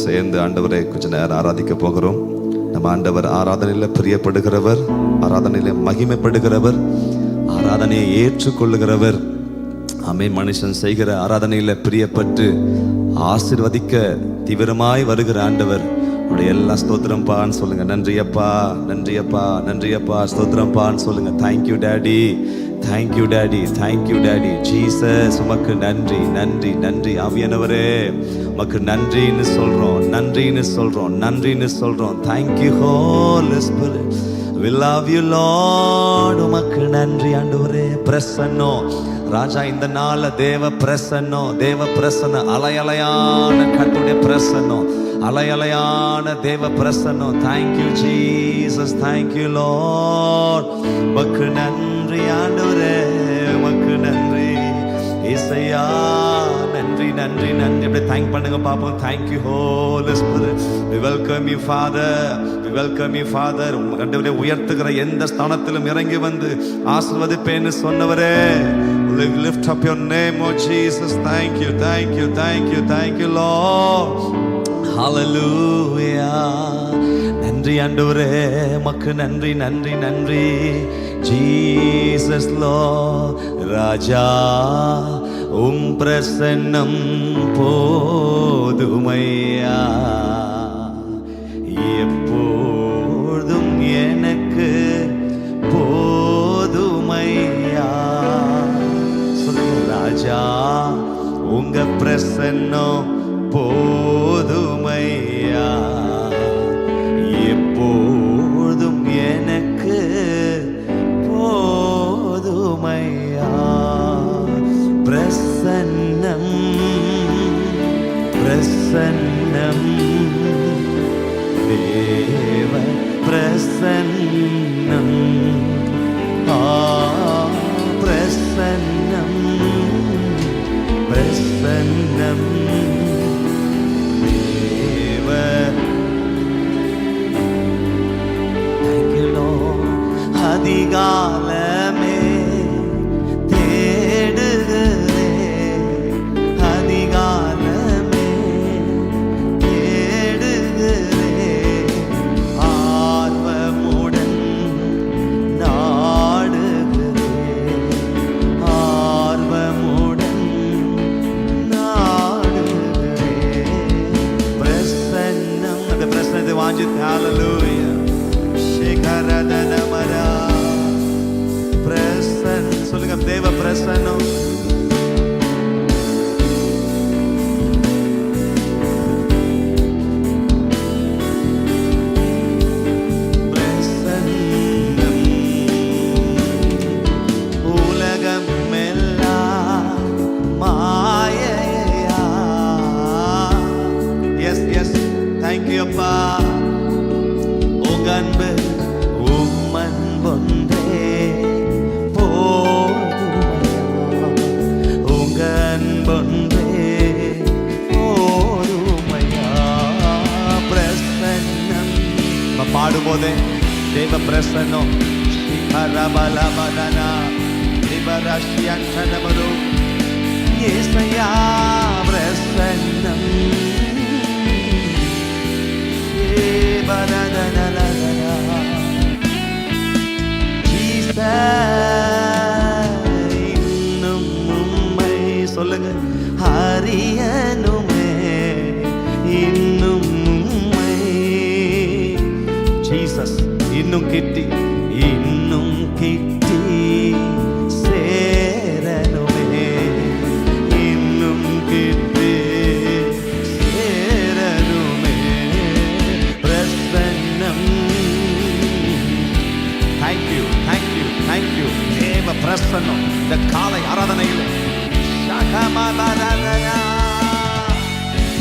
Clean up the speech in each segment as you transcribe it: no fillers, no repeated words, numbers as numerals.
சேர்ந்து ஆண்டவரை கொஞ்ச நேரம் ஆராதிக்க போகிறோம். நம்ம ஆண்டவர் ஆராதனையில் பிரியப்படுகிறவர், ஆராதனையில் மகிமைப்படுகிறவர், ஆராதனையை ஏற்றுக்கொள்ளுகிறவர். ஆமென். மனுஷன் செய்கிற ஆராதனையில் பிரியப்பட்டு ஆசீர்வதிக்க தீவிரமாய் வருகிற ஆண்டவர். உடைய எல்லா ஸ்தோத்திரம் பான்னு சொல்லுங்க. நன்றியப்பா, நன்றியப்பா, நன்றியப்பா, ஸ்தோத்திரம் பான்னு சொல்லுங்க. Thank you daddy, thank you daddy, thank you daddy. Jesus உமக்கு நன்றி, நன்றி, நன்றி. ஆவியானவரே உமக்கு நன்றின்னு சொல்றோம், நன்றின்னு சொல்றோம், நன்றின்னு சொல்றோம். Thank you Holy Spirit, we love you Lord. உமக்கு நன்றி ஆண்டவரே. பிரசன்னம் ராஜா, இந்த நாள தேவ பிரசன்னம், தேவ பிரசன்னம், அலையலையான கர்த்தருடைய பிரசன்னம், அலையலையான தேவ பிரசன்னம். Thank you Jesus, thank you Lord. உமக்கு நன்றி ஆண்டவரே, உமக்கு நன்றி இயேசையா. நன்றி, நன்றி, நன்றி. அப்படியே தேங்க் பண்ணுங்க பாப்போம். Thank you Holy Spirit, we welcome you Father, we welcome you Father. ஆண்டவரே உயர்த்துகிற எந்த ஸ்தானத்திலும் இறங்கி வந்து ஆசீர்வதிப்பேன்னு சொன்னவரே, we lift up your name, oh Jesus. Thank you, thank you, thank you, thank you Lord. Hallelujah. நன்றி ஆண்டவரே, உமக்கு நன்றி, நன்றி, நன்றி. Jesus Lord, ராஜா உம் பிரசன்னம் போதுமையா, எப்போதும் எனக்கு போதுமையா. சொல்லுங்க. ராஜா உங்க பிரசன்னம் போதுமையா, எப்போதும் எனக்கு போதுமையா. பிரசன்னம், பிரசன்னம், தேவ பிரசன்னம், பிரசன்னம், பிரசன்னம், தேவ. Thank you Lord. அதிகாலமே தேடுகிறே, அதிகாலமே தேடுகிறே, ஆர்வமுடன் நாடுகிறே, ஆர்வமுடன் நாடுகிறே. பிரசன்னம், அந்த பிரசன்னத்தை வாஞ்சித்து ஹalleluya ஷேகரதனமரா. பிரசன் சொல்லுங்க. தேவ பிரசன்னம், பிரசன்னம், உலகம் எல்லாம் மாயையா. எஸ் எஸ், தேங்க்யூ அப்பா. உங்க அன்பு, உம் அன்பொன்றே போதுமையா, உங்க அன்பொன்றே போதுமையா. பிரசன்னம் நம்ம பாடும்போதே தேவ பிரசன்னம். ஸ்ரீஹரபலமதனா திபரஷ்யந்தனமரு இயேசையா பிரசன்னம். இன்னும் உம்மை சொல்லுங்க. ஹரியனுமே இன்னும் உம்மை. ஜீசஸ் இன்னும் கிட்டி, இன்னும் கிட்டி சேரனுமே, இன்னும் கிட்டி சேரனுமே. பிரசன்னம். Thank you, thank you, thank you. தேவ பிரசன்னம் இந்த காலை ஆராதனையில்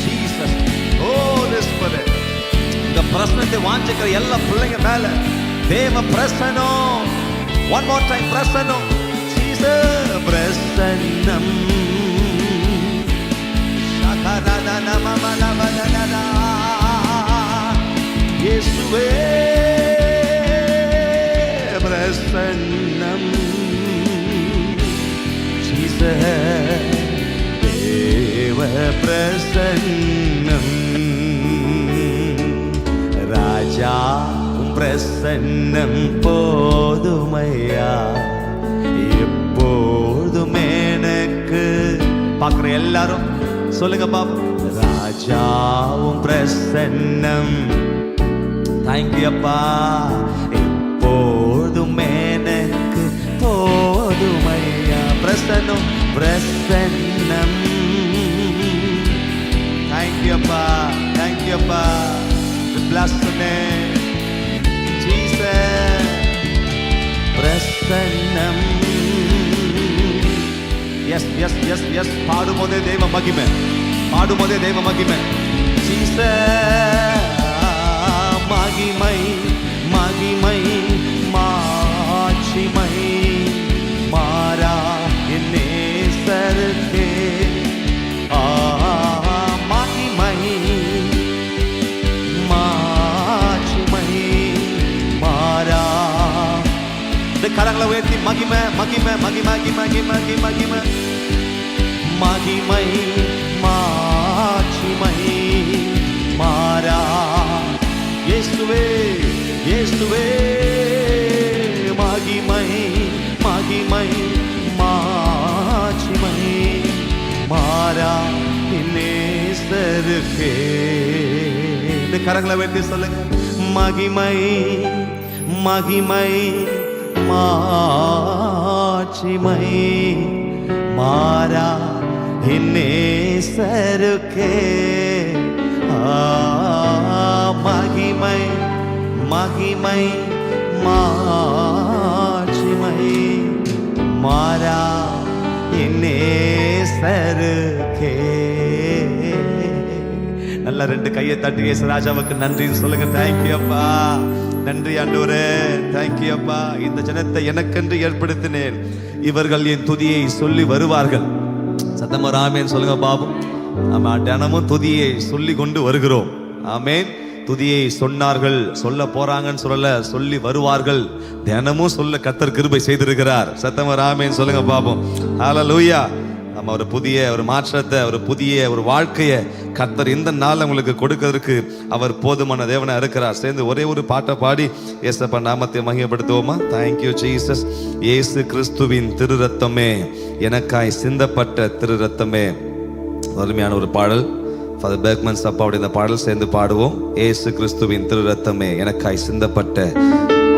ஜீசஸ் ஹோலி ஸ்பிரிட், இந்த பிரசன்னத்தை வாஞ்சிக்கிற எல்லா பிள்ளைங்க மேல தேவ பிரசன்னம். ஒன் மோர் டைம் பிரசன்னம். ஜீசஸ் பிரசன்னம். இயேசுவே பிரசன்னம். ஜீசஸ் தேவ பிரசன்னம். பிரசன்னம் போதுமையா, எப்போதும் எனக்கு. பார்க்குற எல்லாரும் சொல்லுங்க பாப்பா. ராஜாவும் பிரசன்னம், தேங்க்யூ அப்பா, எப்போதும் எனக்கு போதுமையா. பிரசன்னம் பிரசன்னம், தேங்க்யூ அப்பா, தேங்க்யூ அப்பா. Bless the name, Jesus. பிரசன்னம். Yes, yes, yes, yes. பாடும்போதே தேவ மகிமை, பாடும்போதே தேவ மகிமை. Jesus, மகிமை மகிமை மாட்சிமை மாறா என் நேசருக்கே. மகிமை மாட்சிமை மாறா. இந்த கரங்களை உயர்த்தி மகிமை மகிமை மகிமை மகிமை மகிமை மகிமை மாட்சிமை மாறா. இயேசுவே இயேசுவே, மகிமை மகிமை மாட்சிமை மாறா நேசருக்கே. இந்த கரங்களை வைத்து சொல்லுங்க. மகிமை மகிமை மாட்சிமை மாறா நேசருக்கே. மகிமை மகிமை மாட்சிமை மாறா நேசருக்கே. நல்ல ரெண்டு கையை தட்டி இயேசு ராஜாவுக்கு நன்றின்னு சொல்லுங்க. தேங்க்யூ அப்பா, நன்றி ஆண்டவரே, தேங்க்யூ அப்பா. இந்த ஜனத்தை எனக்கென்று ஏற்படுத்தினேன், இவர்கள் என் துதியை சொல்லி வருவார்கள். சத்தமா ஆமென் சொல்லுங்க பாபு. ஆமா, தினமும் துதியை சொல்லி கொண்டு வருகிறோம். ஆமென். துதியை சொன்னார்கள், சொல்ல போறாங்கன்னு சொல்லல, சொல்லி வருவார்கள். தினமும் சொல்ல கர்த்தர் கிருபை செய்திருக்கிறார். சத்தமா ஆமென் சொல்லுங்க பாபு. ஹல்லேலூயா. நம்ம ஒரு புதிய ஒரு மாற்றத்தை, ஒரு புதிய ஒரு வாழ்க்கையை கர்த்தர் இந்த நாள் உங்களுக்கு கொடுக்கிறதுக்கு அவர் போதுமான தேவனா இருக்கிறார். சேர்ந்து ஒரே ஒரு பாட்டை பாடி இயேசப்பா நாமத்தை மகிமைப்படுத்துவோமா? Thank you Jesus. இயேசு கிறிஸ்துவின் திரு ரத்தமே, எனக்காய் சிந்தப்பட்ட திரு ரத்தமே. அருமையான ஒரு பாடல். ஃபாதர் பெர்க்மன்ஸ் அப்பாவுடைய இந்த பாடல் சேர்ந்து பாடுவோம். இயேசு கிறிஸ்துவின் திரு ரத்தமே, எனக்காய் சிந்தப்பட்ட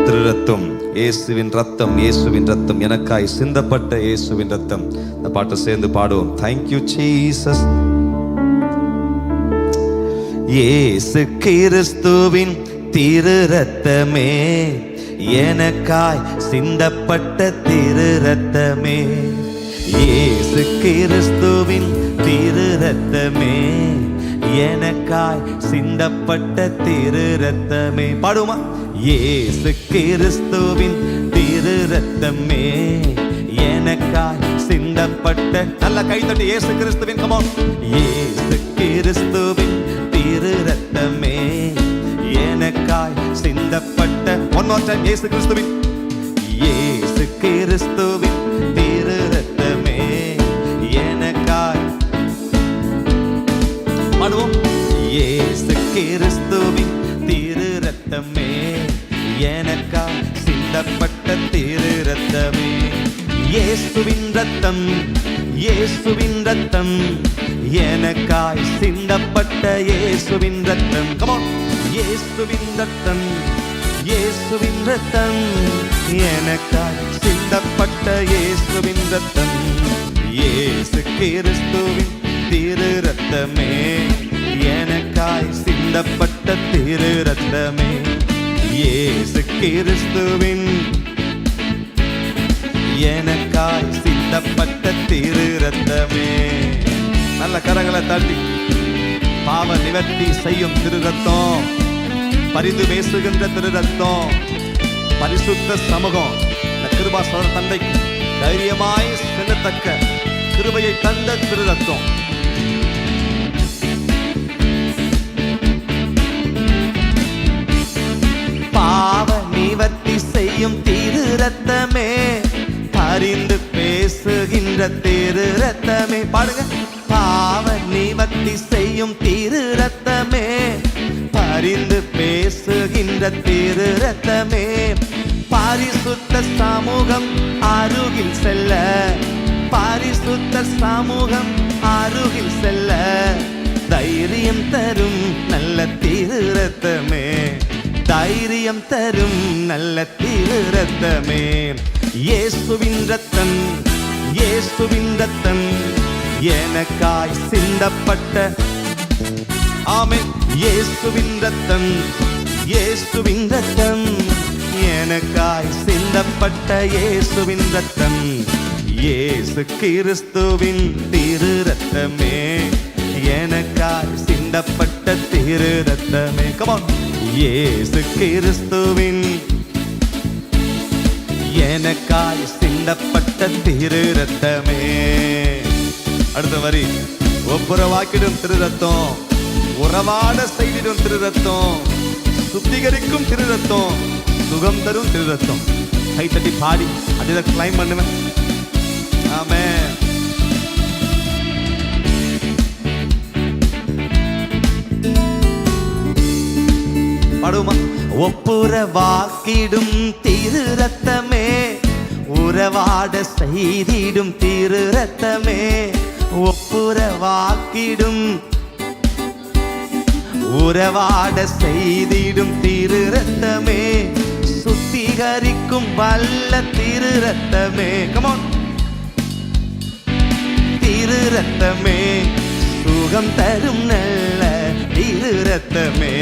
திரு ரத்தம். இயேசுவின் ரத்தம், இயேசுவின் ரத்தம், எனக்காய் சிந்தப்பட்ட இயேசுவின் ரத்தம். இந்த பாட்டை சேர்ந்து பாடுவோம். Thank you Jesus. இயேசு கிறிஸ்துவின் திரு ரத்தமே, எனக்காய் சிந்தப்பட்ட திரு ரத்தமே. இயேசு கிறிஸ்துவின் திரு ரத்தமே, எனக்காய் சிந்தப்பட்ட திரு ரத்தமே. பாடுமா? இயேசு கிறிஸ்துவின் திரு ரத்தமே, எனக்காய் சிந்தப்பட்ட. நல்ல கைதட்டி இயேசு கிறிஸ்துவின். come on. இயேசு கிறிஸ்துவின் திரு ரத்தமே, எனக்காய் சிந்தப்பட்ட. one more time. இயேசு கிறிஸ்துவின், இயேசு கிறிஸ்துவின் திரு ரத்தமே, எனக்காய். பாடுவோம். இயேசு கிறிஸ்துவின் திரு ரத்தமே, எனக்காய் சிந்தப்பட்ட திரு ரத்தமே. இயேசுவின் ரத்தம், இயேசுவின் ரத்தம், எனக்காய் சிந்தப்பட்ட இயேசுவின் ரத்தம். come on. இயேசுவின் ரத்தம், இயேசுவின் ரத்தம், எனக்காய் சிந்தப்பட்ட இயேசுவின் ரத்தம். இயேசு கிறிஸ்துவின் திரு ரத்தமே, எனக்காய் சிந்தப்பட்ட திரு ரத்தமே. இயேசு கிறிஸ்துவின், எனக்காய் சிந்தப்பட்ட திரு ரத்தமே. நல்ல கரங்களை தட்டி. பாவ நிவர்த்தி செய்யும் திரு ரத்தம், பரிந்து பேசுகின்ற திரு ரத்தம், பரிசுத்த சமூகம். இந்த கிருபாசன தந்தை தைரியமாய் செல்லத்தக்க கிருபையை தந்த திரு ரத்தம். பாவ நிவர்த்தி செய்யும் திரு ரத்தமே, பரிந்து பேசுகின்ற திரு ரத்தமே. பாடுங்க. பாவ நிவர்த்தி செய்யும் திரு ரத்தமே, பரிந்து பேசுகின்ற திரு ரத்தமே. பரிசுத்த சமூகம் அருகில் செல்ல, பரிசுத்த சமூகம் அருகில் செல்ல தைரியம் தரும் நல்ல திரு ரத்தமே, தைரியம் தரும் நல்ல திரு ரத்தமே. இயேசுவின் ரத்தம், இயேசுவின் ரத்தம் எனக்காய் சிந்தப்பட்ட, ஆமென். இயேசுவின் ரத்தம், இயேசுவின் ரத்தம் எனக்காய் சிந்தப்பட்ட இயேசுவின் ரத்தம். இயேசு கிறிஸ்துவின் திரு ரத்தமே, எனக்காய் சிந்தப்பட்ட திரு ரத்தமே. Come on. இயேசு கிறிஸ்துவின் எனக்காய் சிந்தப்பட்ட திரு ரத்தமே. அடுத்த வரி, ஒப்புரவாக்கிடும் திரு ரத்தம், உறவாட செய்திடும் திரு ரத்தம், சுத்திகரிக்கும் திரு ரத்தம், சுகம் தரும் திரு ரத்தம். கை தட்டி பாடி அதை கிளைம் பண்ணுவேன். ஆமென். பாடுமா? ஒப்புரவாக்கிடும் திரு ரத்தமே, உறவாட செய்திடும் திரு ரத்தமே. ஒப்புரவாக்கிடும், உறவாட செய்திடும் திரு ரத்தமே, சுத்திகரிக்கும் வல்ல திரு ரத்தமே. Come on. திரு ரத்தமே, சுகம் தரும் நல்ல திரு ரத்தமே,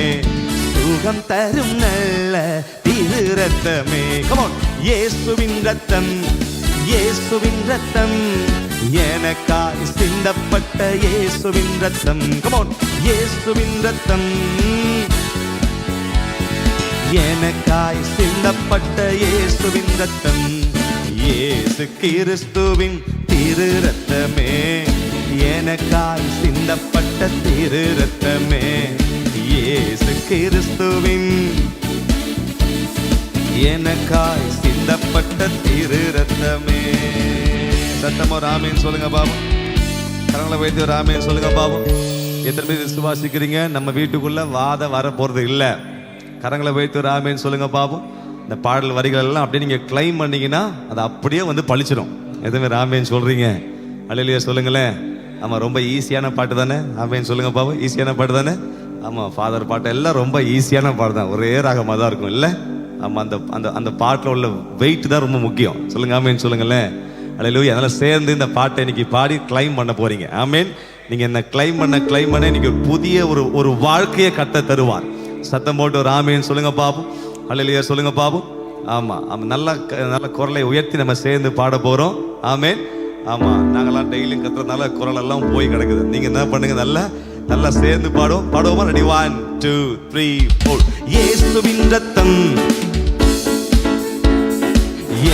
சுகம் தரும் நல்ல திரு ரத்தமே. Come on. இயேசுவின் ரத்தம், இயேசுவின் ரத்தம் எனக்காய் சிந்தப்பட்ட இயேசுவின் ரத்தம். Come on. இயேசுவின் ரத்தம் எனக்காய் சிந்தப்பட்ட இயேசுவின் ரத்தம். இயேசு கிறிஸ்துவின் திரு ரத்தமே, எனக்காய் சிந்தப்பட்ட திரு ரத்தமே. இயேசு கிறிஸ்துவின் எனக்காய் சிந்தப்பட்ட திரு ரத்தமே. சத்தமோ ராமேன் சொல்லுங்க பாபு. கரங்களை வைத்து ராமேன் சொல்லுங்க பாபு. எத்தனை பேர் விசுவாசிக்கிறீங்க நம்ம வீட்டுக்குள்ள வாத வர போறது இல்லை? கரங்களை வைத்து ராமேன் சொல்லுங்க பாபு. இந்த பாடல் வரிகள் எல்லாம் அப்படியே நீங்க கிளைம் பண்ணீங்கன்னா அது அப்படியே வந்து பழிச்சிடும். எதுவுமே ராமேன் சொல்றீங்க? அல்லேலூயா சொல்லுங்களேன். ஆமா, ரொம்ப ஈஸியான பாட்டு தானே? ஆமேன் சொல்லுங்க பாபு. ஈஸியான பாட்டு தானே? ஆமா, ஃபாதர் பாட்டு எல்லாம் ரொம்ப ஈஸியான பாட்டு தான், ஒரே ராகமாக தான் இருக்கும் இல்லை? ஆமா, அந்த அந்த அந்த பாட்டில் உள்ள வெயிட் தான் ரொம்ப முக்கியம். சொல்லுங்க ஆமேன் சொல்லுங்களேன். அல்லேலூயா. அதனால சேர்ந்து இந்த பாட்டை இன்னைக்கு பாடி கிளைம் பண்ண போறீங்க. ஆமேன். நீங்க என்ன கிளைம் பண்ண இன்னைக்கு ஒரு புதிய ஒரு வாழ்க்கையை கட்ட தருவார். சத்தம் போட்டு ஒரு ஆமேன் சொல்லுங்க பாபு. அல்லேலூயா சொல்லுங்க பாபு. ஆமா, நல்ல குரலை உயர்த்தி நம்ம சேர்ந்து பாட போறோம். ஆமேன். ஆமா, நாங்கெல்லாம் டெய்லியும் கத்துறதுனால குரல் எல்லாம் போய் கிடக்குது. நீங்க என்ன பண்ணுங்க, நல்லா சேர்ந்து பாடுவோமா? ரெடி, 1 2 3 4. இயேசுவின் ரத்தம்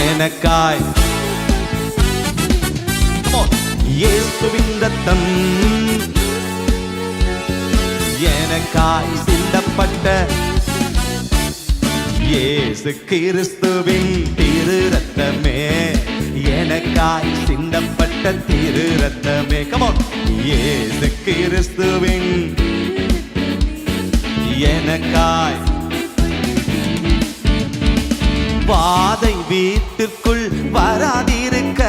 எனக்காய், இயேசுவின் ரத்தம் எனக்காய் சிந்தப்பட்ட இயேசு கிறிஸ்துவின் திரு ரத்தமே, எனக்காய் சிந்தப்பட்ட திரு ரத்தமே. Come on. இயேசு கிறிஸ்துவின் எனக்காய், வாதை வீட்டிற்குள் வராதிருக்க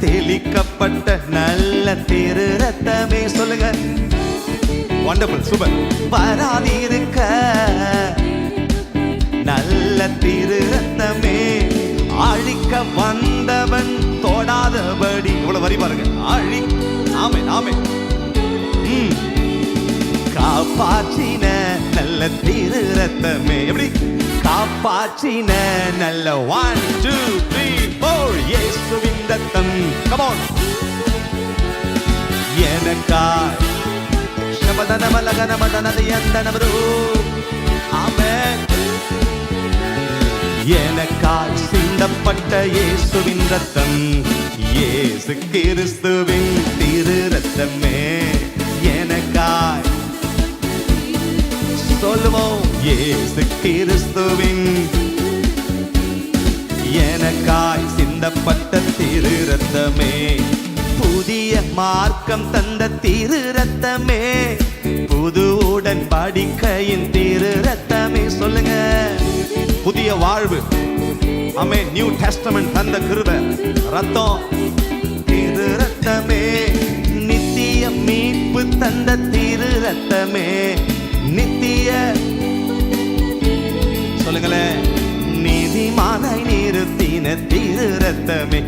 தெளிக்கப்பட்ட நல்ல திரு ரத்தமே. சொல்லுங்க. Wonderful, super. வராதிருக்க நல்ல திரு ரத்தமே, அழிக்க வந்தவன் தொடாதபடி. இவ்வளவு வரி பாருங்க. ஆமென் ஆமென். காப்பாற்றின நல்ல திரு ரத்தமே. எப்படி காப்பாற்றின நல்ல 1 2 3 4. இயேசுவின் ரத்தம். Come on. எனக்காய் ஆமென். எனக்காய் சிந்தப்பட்ட இயேசுவின் ரத்தம், இயேசு கிறிஸ்துவின் திரு ரத்தமே, எனக்காய் சொல்லுவோம். இயேசு கிறிஸ்துவின் எனக்காய் சிந்தப்பட்ட திரு ரத்தமே, புதிய மார்க்கம் தந்த திரு ரத்தமே, புது உடன்படிக்கையின் திரு ரத்தமே. சொல்லுங்க. புதிய வாழ்வு, ஆமென். நியூ டெஸ்டமென்ட் தந்த கிருபை ரத்தம், திரு ரத்தமே, நித்திய மீட்பு தந்த திரு ரத்தமே, நித்திய சொல்லுங்களேன், நீதிமானாய் நிறுத்தின திரு ரத்தமே,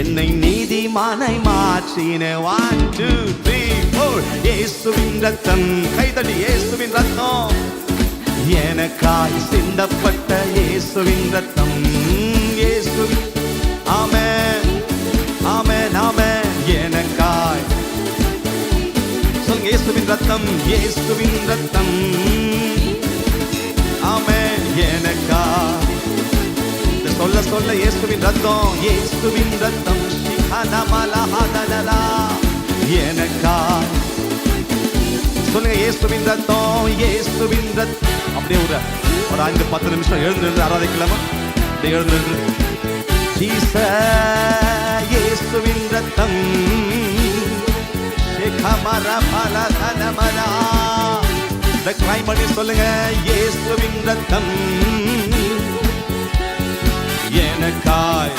என்னை நீதிமானாய் மாற்றின. 1 2 3 4 இயேசுவின் ரத்தம். கைதட்டி இயேசுவின் ரத்தம், எனக்காய் சிந்தப்பட்ட இயேசுவின் ரத்தம். இயேசுவின் ஆமென் ஆமென் ஆமென். எனக்காய் சொல்லுங்க இயேசுவின் ரத்தம், இயேசுவின் ரத்தம். ஆமென். எனக்காய் சொல்ல சொல்ல இயேசுவின் ரத்தம், இயேசுவின் ரத்தம். எனக்காய் சொல்லுங்க இயேசுவின் ரத்தம், இயேசுவின் ரத்தம். அப்படியே ஒரு 5-10 நிமிஷம் எழுந்து ஆராதிக்கலாமா? அப்படியே எழுந்து இயேசுவின் ரத்தம். பண்ணி சொல்லுங்க இயேசுவின் ரத்தம், எனக்காய்.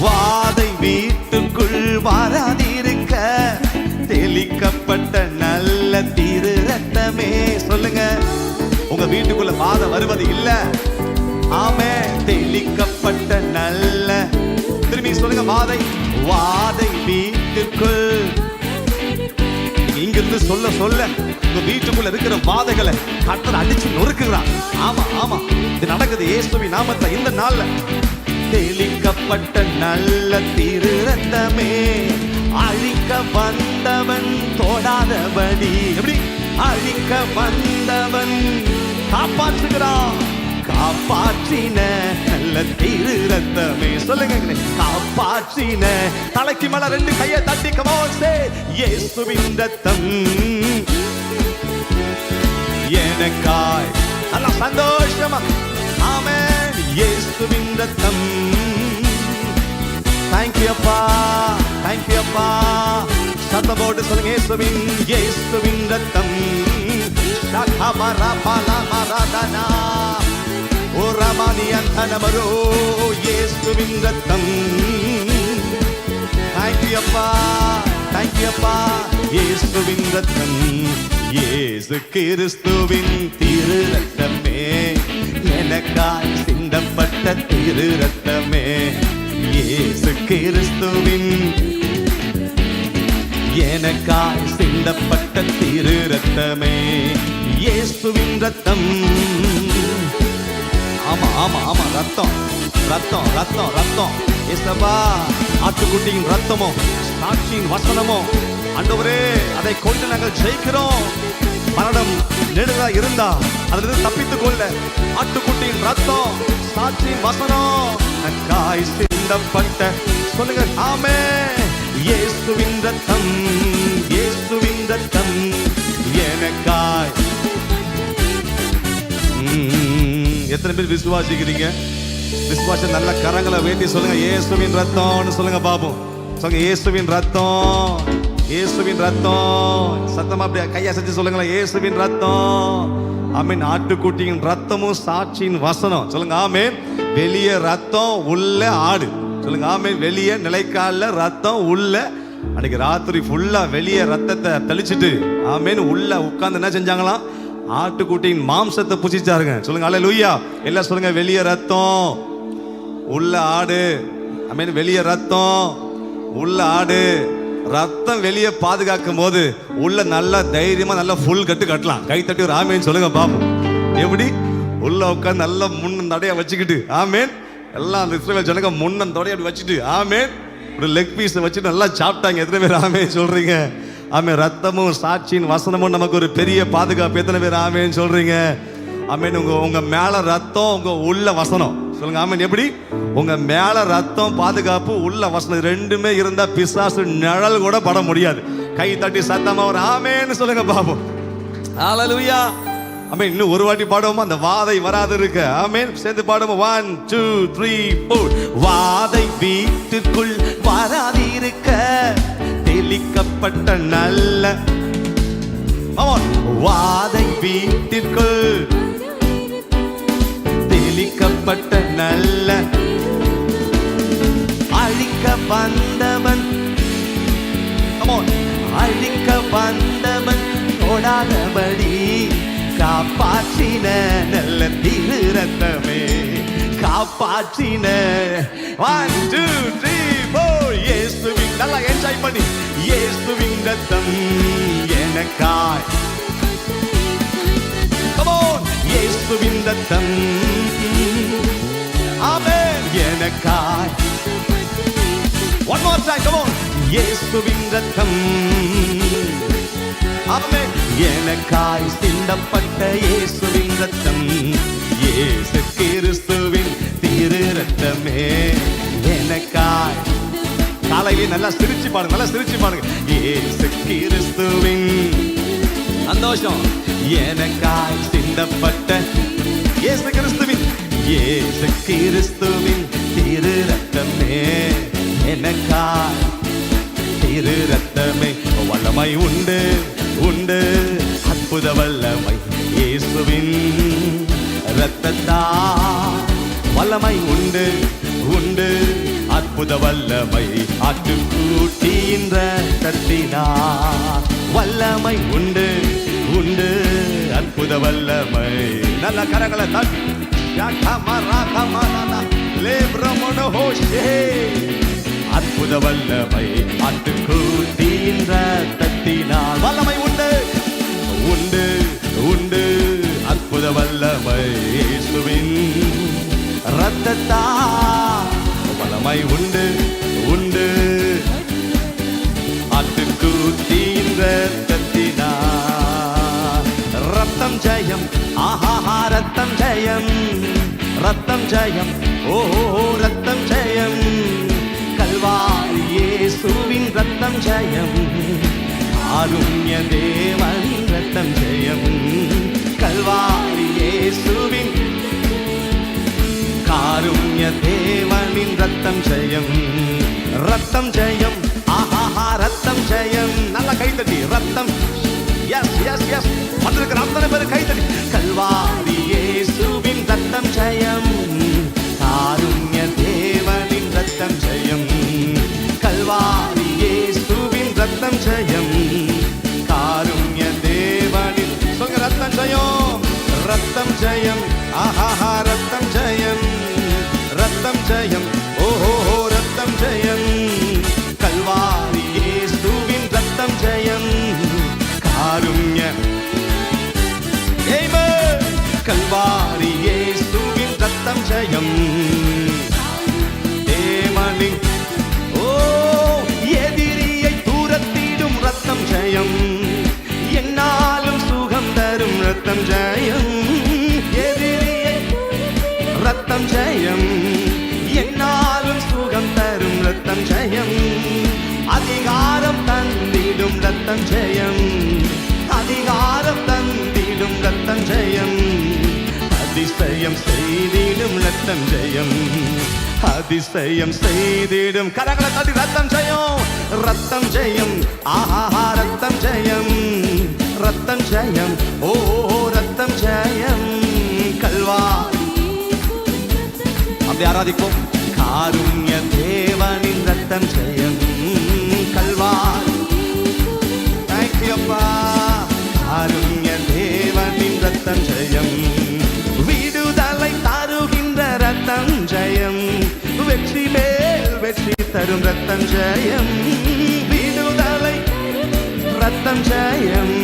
வாதை வீட்டுக்குள் வாராதிருக்க தெளிக்கப்பட்ட நல்ல திரு ரத்தமே. சொல்லுங்க உங்க வீட்டுக்குள்ள வாதை வருவது இல்ல. ஆமென். தெளிக்கப்பட்ட நல்ல, திரும்பி சொல்லுங்க வாதை, வாதை வீட்டுக்குள். இங்கிருந்து சொல்ல சொல்ல உங்க வீட்டுக்குள்ள இருக்கிற வாதைகளை கர்த்தர் அடிச்சு நொறுக்குறான். ஆமா ஆமா, இது நடக்குது இயேசுவின் நாமத்துல இந்த நாள்ல. தெளிக்கப்பட்ட நல்ல திரு ரத்தமே, அழிக்க வந்தவன் தொடாதபடி. எப்படி அழிக்க வந்தவன் காப்பாற்றுகிறான், காப்பாற்றின நல்ல திரு ரத்தமே. சொல்லுங்க காப்பாற்றின. தலைக்கு மேல 2 கையை தட்டி கமான் சே இயேசுவின் ரத்தம், எனக்காய். நல்ல சந்தோஷமா ஆமென். இயேசுவின் ரத்தம். தேங்க்யூ அப்பா, தேங்க்யூ அப்பா. சத்தம் போட்டு சொல்லுங்க இயேசுவின், இயேசுவின் ரத்தம். இயேசுவின் ரத்தம். தேங்க்யூ அப்பா, தேங்க்யூ அப்பா. இயேசுவின் ரத்தம், இயேசு கிறிஸ்துவின் திரு ரத்தமே, எனக்காய் சிந்தப்பட்ட திரு ரத்தமே. இயேசு கிறிஸ்துவின் எனக்காய் சிந்தப்பட்ட திரு ரத்தமே, இயேசுவின் ரத்தம். ஆமா ஆமா ஆமா, ரத்தம் ரத்தம் ரத்தம் ரத்தம். இயேசுவா, ஆட்டுக்குட்டியின் ரத்தமோ சாட்சியின் வசனமோ ஆண்டவரே, அதை கொண்டு நாங்கள் ஜெயிக்கிறோம். மரணம் நெடுதா இருந்தா அதிலிருந்து தப்பித்துக் கொள்ள ஆட்டுக்குட்டியின் ரத்தம், சாட்சியின் வசனம் எனக்காய் சிந்தப்பட்ட. சொல்லுங்க ஆமென். இயேசுவின் ரத்தம், இயேசுவின் ரத்தம், எனக்காய். எத்தனை பேர் விசுவாசிக்கிறீங்க? விசுவாசம் நல்ல கரங்களை வேண்டி சொல்லுங்க இயேசுவின் ரத்தம்னு சொல்லுங்க பாப்போம். சொல்லுங்க இயேசுவின் ரத்தம், இயேசுவின் ரத்தம். சத்தமா அப்படியே கையை செஞ்சு சொல்லுங்களேன் இயேசுவின் ரத்தம். ஆமென். ஆட்டுக்குட்டியின் ரத்தமும் சாட்சியின் வசனம். சொல்லுங்க ஆமென். வெளியே ரத்தம், உள்ள ஆடு. சொல்லுங்க ஆமென். வெளியே நிலைக்கால ரத்தம், உள்ள. அன்னைக்கு ராத்திரி ஃபுல்லா வெளியே ரத்தத்தை தெளிச்சிட்டு ஆமென் உள்ள உட்கார்ந்து என்ன செஞ்சாங்களாம்? ஆட்டுக்குட்டியின் மாம்சத்தை புசிச்சாருங்க. சொல்லுங்க அல்லேலூயா. எல்லாம் சொல்லுங்க வெளியே ரத்தம், உள்ள ஆடு. ஆமென். வெளியே ரத்தம், உள்ள ஆடு. ரத்தம் வெளியே பாதுகாக்கும் போது உள்ள நல்ல தைரியமா நல்ல ஃபுல் கட்டு கட்டலாம். கை தட்டி ஒரு ஆமேன் சொல்லுங்க பாப்போம். எப்படி உள்ள உட்காந்து நல்ல முன்ன தடைய வச்சுக்கிட்டு ஆமேன். எல்லாம் அந்த இஸ்ரவேல் ஜனங்க முன்ன தடைய அப்படி வச்சுட்டு ஆமேன் ஒரு லெக் பீஸ் வச்சுட்டு நல்லா சாப்பிட்டாங்க. எத்தனை பேர் ஆமேன் சொல்றீங்க? ஆமேன். ரத்தமும் சாட்சியின் வசனமும் நமக்கு ஒரு பெரிய பாதுகாப்பு. எத்தனை பேர் ஆமேன் சொல்றீங்க? ஆமேன். உங்க மேல ரத்தம், உங்க உள்ள வசனம். சொல்லுங்க ஆமேன். எப்படி உங்க மேல ரத்தம் பாதுகாப்பு, உள்ள வசனம் ரெண்டுமே இருந்தா பிசாசு நிழல் கூட பட முடியாது. கை தட்டி சத்தமா ஒரு ஆமேன்னு சொல்லுங்க பாப்போம். ஹல்லேலூயா. ஆமேன். இன்னும் ஒரு வாட்டி பாடுவோமா? அந்த வாதை வராது இருக்க. ஆமேன். சேர்ந்து பாடுவோம். 1 2 3 4. வாதை வீட்டுக்குள் வராதிருக்க தெளிக்கப்பட்ட நல்ல. வாதை வீட்டிற்குள் சிந்தப்பட்ட நல்ல அழிக்க வந்தவன், அழிக்க வந்தவன் தொடாதபடி காப்பாற்றின நல்ல திரு ரத்தமே, காப்பாற்றின. 1 2 3 4 இயேசுவின், நல்லா என்ஜாய் பண்ணி, இயேசுவின் ரத்தம் எனக்காய், இயேசுவின் ரத்தம், ஆமென், எனக்காய். One more time, come on. இயேசுவின் ரத்தம், ஆமென், எனக்காய் சிந்தப்பட்ட இயேசுவின் ரத்தம், இயேசு கிறிஸ்துவின் திரு ரத்தமே எனக்காய். காலையிலே நல்லா சிரிச்சு பாருங்க, நல்லா சிரிச்சு பாருங்க. இயேசு கிறிஸ்துவின், சந்தோஷம், எனக்காய் சிந்தப்பட்ட இயேசு கிறிஸ்துவின், இயேசு கிறிஸ்துவின் திரு ரத்தமே எனக்காய், திரு ரத்தமே. வல்லமை உண்டு உண்டு, அற்புத வல்லமை இயேசுவின் ரத்தத்தா. வல்லமை உண்டு உண்டு, அற்புத வல்லமை ஆட்டுக்குட்டியின் ரத்தத்தினார். வல்லமை உண்டு உண்டு, அற்புத வல்லமை. நல்ல கரங்களை தட்டி, அற்புத வல்லமை ஆட்டுக்குட்டியின் ரத்தத்தினார். வல்லமை உண்டு உண்டு உண்டு, அற்புத வல்லமை இயேசுவின் ரத்தத்தால். வல்லமை உண்டு உண்டு, ஆட்டுக்குட்டியின் ரத்தத்தினார். ரத்தம் ஜெயம், ஆஹா ரத்தம் ஜெயம், ரத்தம் ஜெயம், ஓஹோ ரத்தம் ஜெயம். கல்வாரி இயேசுவின் ரத்தம் ஜெயம், காருண்ய தேவன் ரத்தம் ஜெயம். கல்வாரி இயேசுவின், காருண்ய தேவனின் ரத்தம் ஜெயம், ரத்தம் ஜெயம், ஆஹா ரத்தம் ஜெயம். நல்ல கைத்தட்டி, ரத்தம், எஸ் எஸ் எஸ், வந்திருக்கிற அத்தனை பேர் கைத்தட்டி. கல்வாரி இயேசுவின் ரத்தம் ஜெயம், காருண்ய தேவனின் ரத்தம் ஜெயம். கல்வாரி இயேசுவின் ரத்தம் ஜெயம், காருண்ய தேவனின், சொல்லுங்க ரத்தம் ஜெயம், ரத்தம் ஜெயம், ஆஹா ரத்தம் ஜெயம், ரத்தம் ஜெயம், ஓஹோ ரத்தம் ஜெயம். கல்வாரி இயேசுவின் ரத்தம் ஜெயம், காருண்ய, ஆமென். கல்வாரி இயேசுவின் ரத்தம் ஜெயம், தேவனின், ஓ எதிரியை தூரத்திடும் ரத்தம் ஜெயம், என்னாலும் சுகம் தரும் ரத்தம் ஜெயம். எதிரியை ரத்தம் ஜெயம், என்னாலும் சுகம் தரும் ரத்தம் ஜெயம். அதிகாரம் தந்திடும் ரத்தம் ஜெயம், அதிகாரம் தந்திடும் ரத்தம் ஜெயம். அதிசயம் செய்திடும் ரத்தம் ஜெயம், அதிசயம் செய்திடும். கரங்களை தட்டி ரத்தம் ஜெயம், ரத்தம் ஜெயம், ஆஹா ரத்தம் ஜெயம், ரத்தம் ஜெயம், ஓ ரத்தம் ஜெயம். கல்வாரி, அப்படி ஆராதிப்போம். காருண்ய தேவனின் ரத்தம் ஜெயம், கல்வாரி. தேங்க்யூ அப்பா. காருண்ய தேவனின் ரத்தம் ஜெயம், விடுதலை தருகின்ற ரத்தம் ஜெயம், வெற்றி மேல் வெற்றி தரும் ரத்தம் ஜெயம். விடுதலை ரத்தம் ஜெயம்,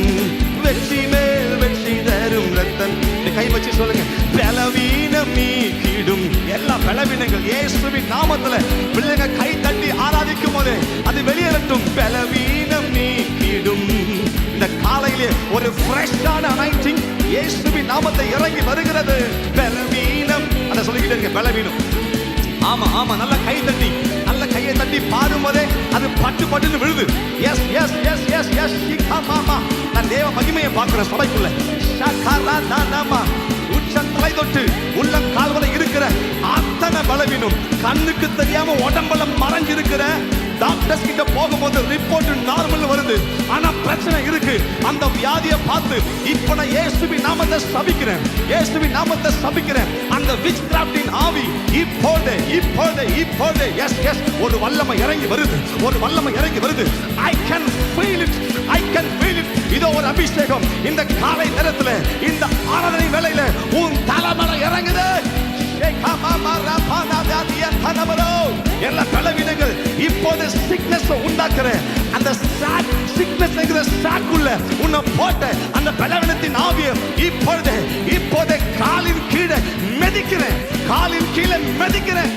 வெற்றி மேல் வெற்றி தரும் ரத்தம். கை வச்சு சொல்லுங்க. பலவீனம் நீக்கிடும் எல்லா பலவீனங்கள் இயேசுவின் நாமத்துல. பிள்ளைங்க கை தட்டி ஆராதிக்கும் போது அது வெளியேறட்டும். பலவீனம் நீக்கிடும். இந்த காலையிலே ஒரு ஃப்ரெஷ்ஷான அனாயிண்டிங் இயேசுவின் நாமத்தை இறங்கி வருகிறது. பலவீனம், அதை சொல்லிக்கிட்டே இருக்க. பலவீனம், ஆமா ஆமா, நல்ல கை தட்டி, நல்ல கையை தட்டி பாடும்போதே அது பட்டு பட்டுன்னு விழுது. Yes yes yes yes yes. நான் தேவ மகிமையை பார்க்கிறேன் சபைக்குள்ள. உச்சந்தலை தொட்டு உள்ளங்கால் வரை இருக்கிற அத்தனை பலவீனம், கண்ணுக்கு தெரியாம உடம்புல மறைஞ்சிருக்கிற டாக்டர்ஸ் கிட்ட போகும்போது ரிப்போர்ட் நார்மல் வருது, ஆனா பிரச்சனை இருக்கு. அந்த வியாதியை பார்த்து இப்ப நான் இயேசுவின் நாமத்தை சபிக்கிறேன், இயேசுவின் நாமத்தை சபிக்கிறேன். அந்த விச் கிராஃப்டின் ஆவி இப்போதே இப்போதே இப்போதே எஸ் எஸ் ஒரு வல்லமை இறங்கி வருது, ஒரு வல்லமை இறங்கி வருது. I can feel it, I can feel it. இதோ ஒரு அபிஷேகம் இந்த காலை நேரத்துல, இந்த ஆராதனை வேளையில உன் தலைமையில இறங்குது. எல்லா பலவீனங்கள் இப்போது சிக்னஸ் உண்டாக்குற அந்த சிக்னஸ் சாக்குள்ள உன்னை போட்ட அந்த பலவீனத்தின் ஆவியை இப்பொழுது இப்போது காலின் கீழே மெதிக்கிறேன், காலின் கீழே மெதிக்கிறேன்.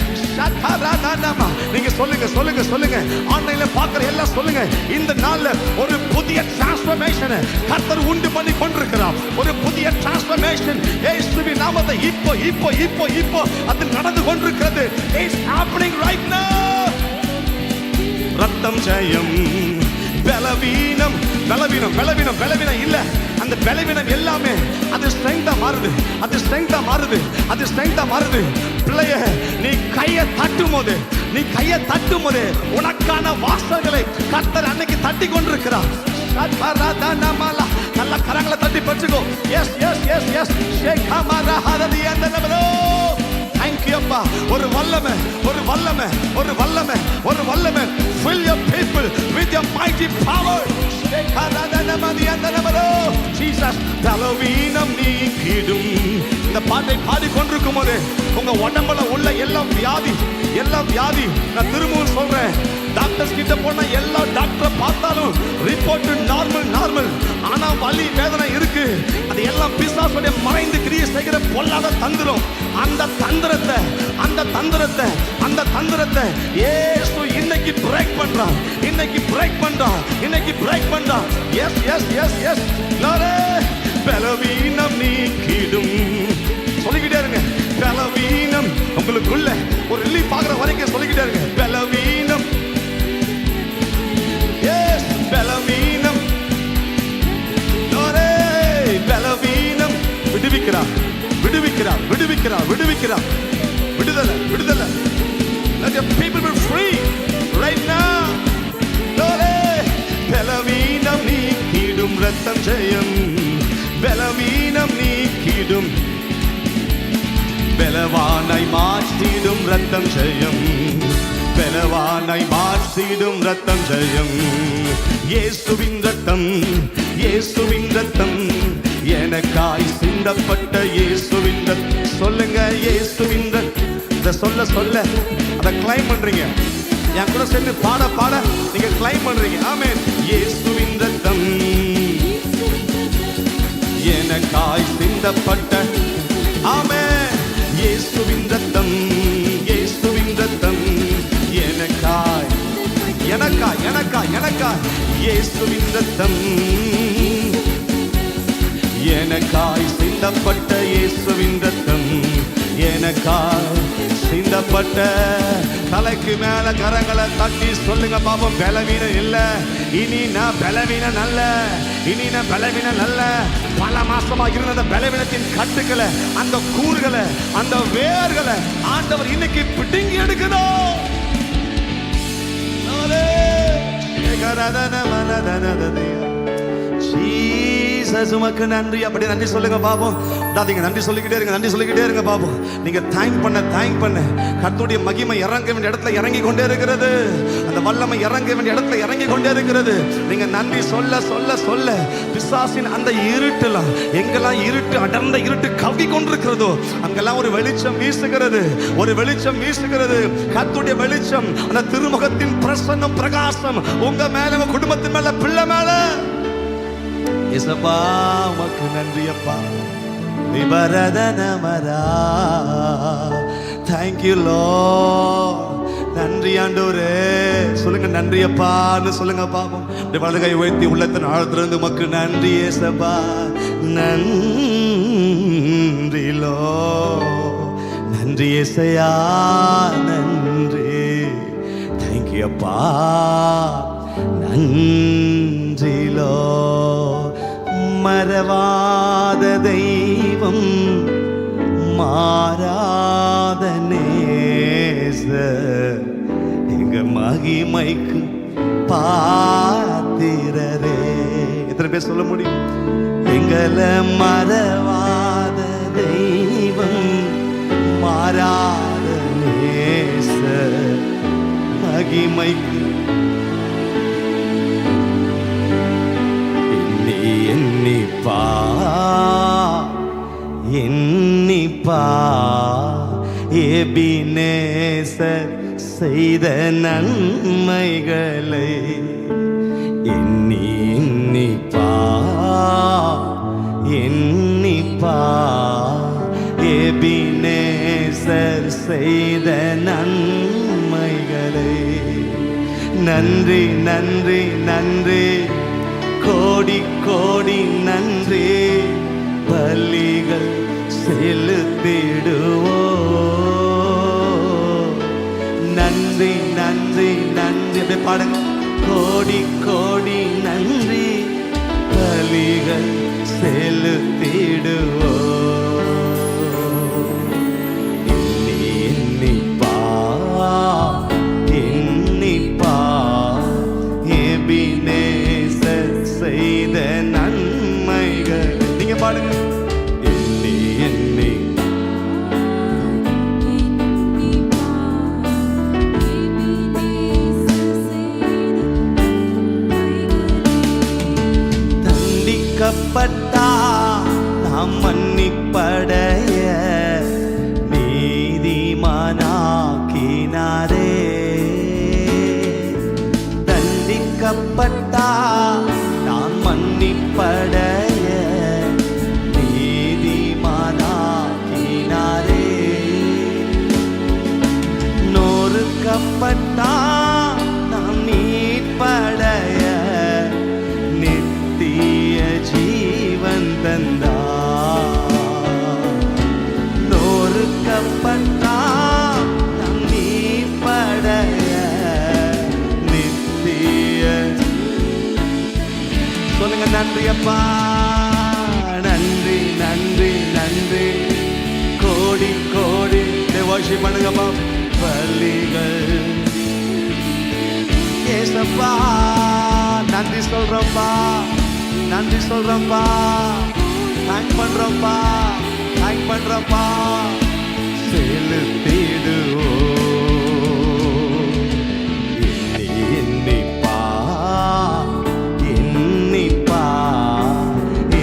நீங்க சொல்லுங்க சொல்லுங்க சொல்லுங்க, ஆன்லைன்ல பாக்குற எல்லாம் சொல்லுங்க. இந்த நாள்ல ஒரு புதிய டிரான்ஸ்ஃபர்மேஷன் கர்த்தர் உண்டு பண்ணி கொண்டிருக்கிறார். ஒரு புதிய டிரான்ஸ்ஃபர்மேஷன் இயேசுவின் நாமத்தை இப்போ இப்போ இப்போ இப்போ அது நடந்து கொண்டிருக்கிறது. It's happening right now. ரத்தம் ஜெயம், பலவீனம் பலவீனம் பலவீனம் பலவீனம் இல்ல, அந்த பலவீனம் எல்லாமே அது ஸ்ட்ரெngthா மாறுது, அது ஸ்ட்ரெngthா மாறுது, அது ஸ்ட்ரெngthா மாறுது. பிள்ளைய நீ கையை தட்டும் போது, நீ கையை தட்டும் போது உனக்கான வாசல்களை கர்த்தர் அன்னைக்கு தட்டி கொண்டிருக்கிறார். நல்ல கரங்களை தட்டி பெற்றுக்கோ. Yes yes yes yes Thank you அப்பா. ஒரு வல்லமை ஒரு வல்லமை ஒரு வல்லமை ஒரு வல்லமை. Fill your people with your mighty power. Jesus, பலவீனம் நீக்கிடும். இந்த பாட்டை பாடிக்கொண்டிருக்கும் போது உங்க உடம்புல உள்ள எல்லாம் வியாதி, எல்லாம் வியாதி. நான் திரும்பவும் சொல்றேன், டாக்டர்ஸ் கிட்ட போனா எல்லா டாக்டரை பார்த்தாலும் ரிப்போர்ட் நார்மல் நார்மல், ஆனா வலி வேதனை இருக்கு. அது எல்லாம் பிசாசுடைய மறைந்து கிரியை செய்கிற பொல்லாத தந்திரம். அந்த தந்திரத்தை அந்த தந்திரத்தை அந்த தந்திரத்தை இயேசு இன்னைக்கு பிரேக் பண்றான், இன்னைக்கு பிரேக் பண்றான், இன்னைக்கு பிரேக் பண்றான். எஸ் எஸ் எஸ் எஸ் பலவீனம் நீக்கிடும். சொல்லிக்கிட்டே இருங்க, பலவீனம் உங்களுக்குள்ள ஒரு ரிலீஃப் ஆகிற வரைக்கும் சொல்லிக்கிட்டே இருங்க. பலவீனம் எஸ் பலவீனம் பலவீனம் விடுவிக்கிறார் விடுவிக்கிறார் விடுவிக்கிறார் விடுவிக்கிறார். விடுதலை விடுதலை. Let your people be free right now. பலவீனம் நீக்கிடும் ரத்தம் ஜெயம், பலவீனம் நீக்கிடும், பலவானாய் மாற்றிடும் ரத்தம் ஜெயம், பலவானாய் மாற்றிடும் ரத்தம் ஜெயம். இயேசுவின் ரத்தம், இயேசுவின் ரத்தம், எனக்காய் சிந்தப்பட்ட இயேசுவின் ரத்தம். சொல்லுங்க இயேசுவின் ரத்தம். இத சொல்ல சொல்ல அத கிளைம் பண்றீங்க. என் கூட சேர்ந்து பாட பாட நீங்க கிளைம் பண்றீங்க. ஆமென். இயேசுவின் ரத்தம் எனக்காய் சிந்தப்பட்ட. ஆமென். இயேசுவின் ரத்தம், இயேசுவின் ரத்தம் எனக்காய் எனக்காய் எனக்காய் எனக்காய். இயேசுவின் ரத்தம் எனக்காய் சிந்தப்பட்ட, இயேசுவின் ரத்தம் எனக்காய் சிந்தப்பட்ட. தலைக்கு மேல கரங்களை தட்டி சொல்லுங்க பாப்போம். பலவீனம் இல்ல, இனி நான் பலவீனம் அல்ல, இனி நான் பலவீனம் அல்ல. பல மாசமா இருந்த அந்த பலவீனத்தின் கட்டுக்களை, அந்த கூறுகளை, அந்த வேர்களை ஆண்டவர் இன்னைக்கு பிடுங்கி எடுக்கணும். உமக்கு நன்றி. அப்படி நன்றி சொல்லுங்க பாப்போம். நீங்க நன்றி சொல்லிக்கிட்டே இருங்க, நன்றி சொல்லிக்கிட்டே இருங்க பாப்போம். நீங்க தேங்க் பண்ண கர்த்தருடைய மகிமை இறங்க வேண்டிய இடத்துல இறங்கி கொண்டே இருக்கிறது, அந்த வல்லமை இறங்க வேண்டிய இடத்துல இறங்கி கொண்டே இருக்கிறது. நீங்க நன்றி சொல்ல சொல்ல சொல்ல பிசாசின் அந்த இருட்டுலாம், எங்கெல்லாம் இருட்டு அடர்ந்த இருட்டு கவ்வி கொண்டிருக்கிறதோ அங்கெல்லாம் ஒரு வெளிச்சம் வீசுகிறது, ஒரு வெளிச்சம் வீசுகிறது. கர்த்தருடைய வெளிச்சம், அந்த திருமுகத்தின் பிரசன்னம் பிரகாசம் உங்க மேல, உங்க குடும்பத்தின் மேல, பிள்ளை மேல. இயேசுப்பா உமக்கு நன்றி அப்பா. விபரதனமரா. Thank you Lord. நன்றி ஆண்டவரே. சொல்லுங்க நன்றி அப்பான்னு சொல்லுங்க பாப்போம். வலது கை உயர்த்தி உள்ளத்தின் ஆழத்திலிருந்து உமக்கு நன்றி இயேசுப்பா. நன்றி Lord. நன்றி இயேசையா நன்றி. Thank you அப்பா. நன்றி Lord. மறவாத தெய்வம், மாறாத நேசர், எங்க மகிமையான மகிமைக்கு பாத்திரரே. எத்தனை பேர் சொல்ல முடியும்? எங்களை மறவாத தெய்வம், மாறாத நேசர், மகிமைக்கு எண்ணிப்பா எண்ணிப்பா எபினேசர் செய்த நன்மைகளை எண்ணிப்பா எண்ணிப்பா எபினேசர் செய்த நன்மைகளை. நன்றி நன்றி நன்றி, கோடி கோடி நன்றி, பலிகள் செலுத்திடுவோ. நன்றி நன்றி நன்றி பாடுங்க. கோடி கோடி நன்றி, பலிகள் செலுத்திடுவோ. எண்ணிப்பா எண்ணிப்பா எபினேசர் செய்த நன்மைகள். நீங்க பாடுங்க. எண்ணி எண்ணி தண்டிக்கப்பட்டா நாம் மன்னிப்படைய நீதிமானாக்கினாரே. தண்டிக்கப்பட்டா நான் மன்னிப்படைய நீதிமானாக்கினாரே. நொறுக்கப்பட்டா நாம் மீட்படைய நித்திய ஜீவன் தந்தா. நொறுக்கப்பட்டா நாம் மீட்படைய நித்திய. சொல்லுங்க. நன்றி அப்பா, நன்றி நன்றி நன்றி, கோடி கோடி. வர்ஷிப் பண்ணுங்கப்பா. பலிகள் ஏசப்பா, நன்றி சொல்றோம்ப்பா, நன்றி சொல்றோம்ப்பா, தேங்க் பண்றோம்ப்பா, தேங்க் பண்றோம்ப்பா. செலுத்திடுவோ. எண்ணிப்பா எண்ணிப்பா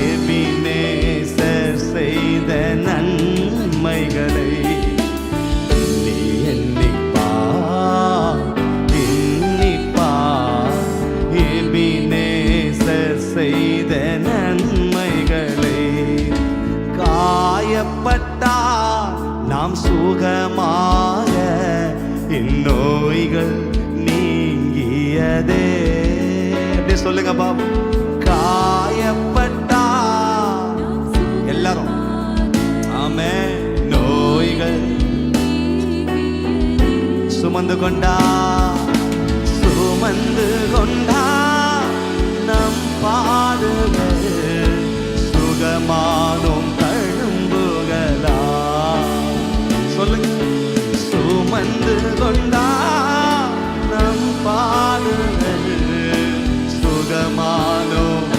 எபினேசர் செய்த நன்மைகளை. எண்ணிப்பா எண்ணிப்பா எபினேசர் செய்த நன்மைகளை. காயப்பட்டா நாம் சுகமாக, இந்நோய்கள் நீங்கியதே. அப்படி சொல்லுங்க பாபு. காயப்பட்டா எல்லாரும் ஆமே. நோய்கள் சுமந்து கொண்டா சுமந்து கொண்டா நம் பாடுகள் சுகமானோம் தழும்புகளா. சொல்லுங்க. சுமந்து கொண்டா நம் பாடுகள் சுகமானோம்.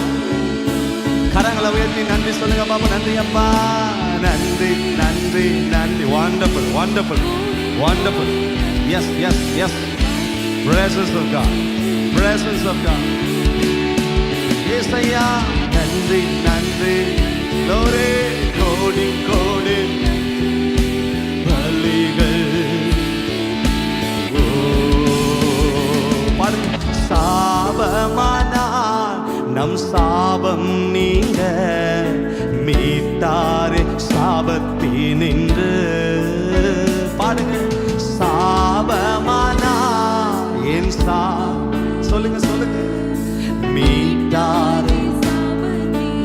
கரங்களை உயர்த்தி நன்றி சொல்லுங்க பாபா. நன்றி அப்பா, நன்றி நன்றி நன்றி. wonderful wonderful wonderful. yes yes yes, presence of God, presence of God. yes ஐயா, நன்றி நன்றி. glory, கோடி கோடி பலிகள். சாபமானார் நம் சாபம் நீங்க, மீட்டாரே சாபத்தினின்று. பாடுங்க. சாபமானா என் சொல்லுங்க சொல்லுங்க. மீட்டாரே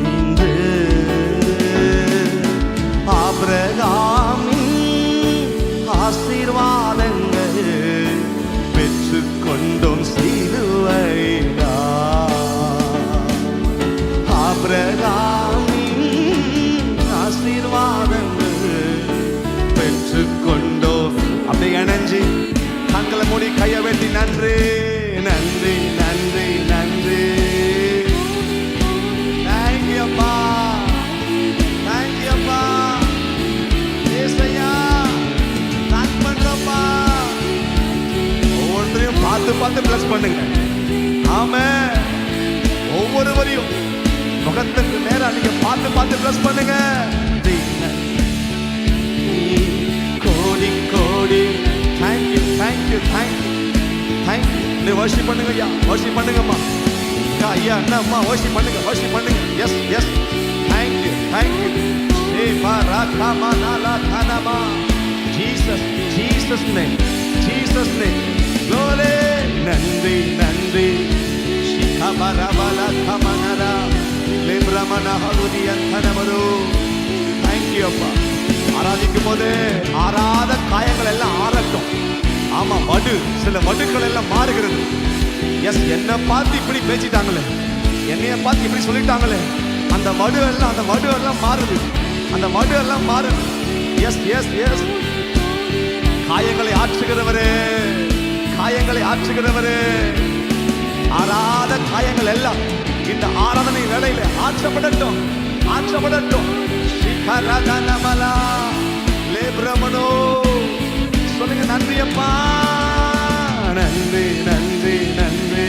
நின்று. ஆபிரகாமின் ஆசீர்வாதங்கள் பெற்றுக்கொண்டோம் சிலுவையிலா. ஆபிரகாமின் ஆசீர்வாதங்கள் ஒவ்வொருவரையும் முகத்துக்கு நேரா நீங்க பார்த்து பார்த்து பிளஸ் பண்ணுங்க. கோடி கோடி தேங்க்யூ தேங்க்யூ தேங்க்யூ தேங்க்யூ. நீ வர்ஷிப் பண்ணுங்க ஐயா, வர்ஷிப் பண்ணுங்கம்மா ஐயா, அண்ணா வர்ஷிப் பண்ணுங்க, வர்ஷிப் பண்ணுங்க. Yes yes thank you thank you. Jesus, Jesus name, Jesus name. Glory, நன்றி நன்றி. Shikabarabalakamanara, Lebramana Harudiyantanamaru. Thank you அப்பா. ஆராதிக்கும் போது ஆராத காயங்கள் எல்லாம் ஆறட்டும். ஆமா, வடு சில வடுக்கள் எல்லாம் மாறுகிறது. எஸ், என்ன பார்த்து இப்படி பேசிட்டாங்களே, என்னைய பார்த்து இப்படி சொல்லிட்டாங்களே, அந்த வடு எல்லாம் மாறுது, அந்த வடு எல்லாம் மாறுது. Yes yes yes. காயங்களை ஆற்றுகிறவரே, காயங்களை ஆற்றுகிறவரே, ஆறாத காயங்கள் எல்லாம் இந்த ஆராதனை வேளையில ஆற்றப்படட்டும், ஆற்றப்படட்டும். ஸ்ரீகரதனமலா லேப்ரமனோ. சொல்லுங்க, நன்றி அப்பா, நன்றி நன்றி நன்றி.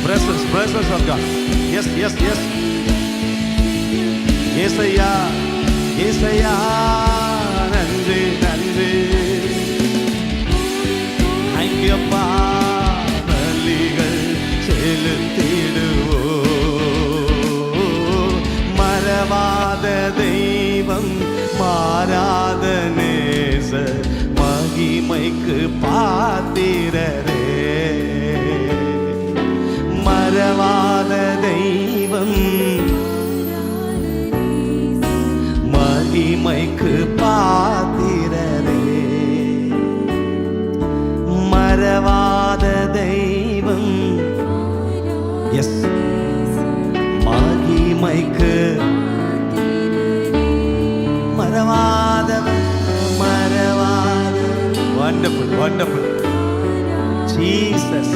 Presence of God. Yes yes yes. ஏசையா ஏசையா நன்றி நன்றி. Thank you அப்பா. பலிகள் செலுத்திடுவோ, மறவாத தெய்வம், மாறாத நேச, மகிமைக்கு பாத்திரரே. மறவாத தெய்வம், மகிமைக்கு பாத்திரரே. மறவாத தெய்வம், எஸ், மகிமைக்கு மறவாத மறவாத. Wonderful wonderful Jesus.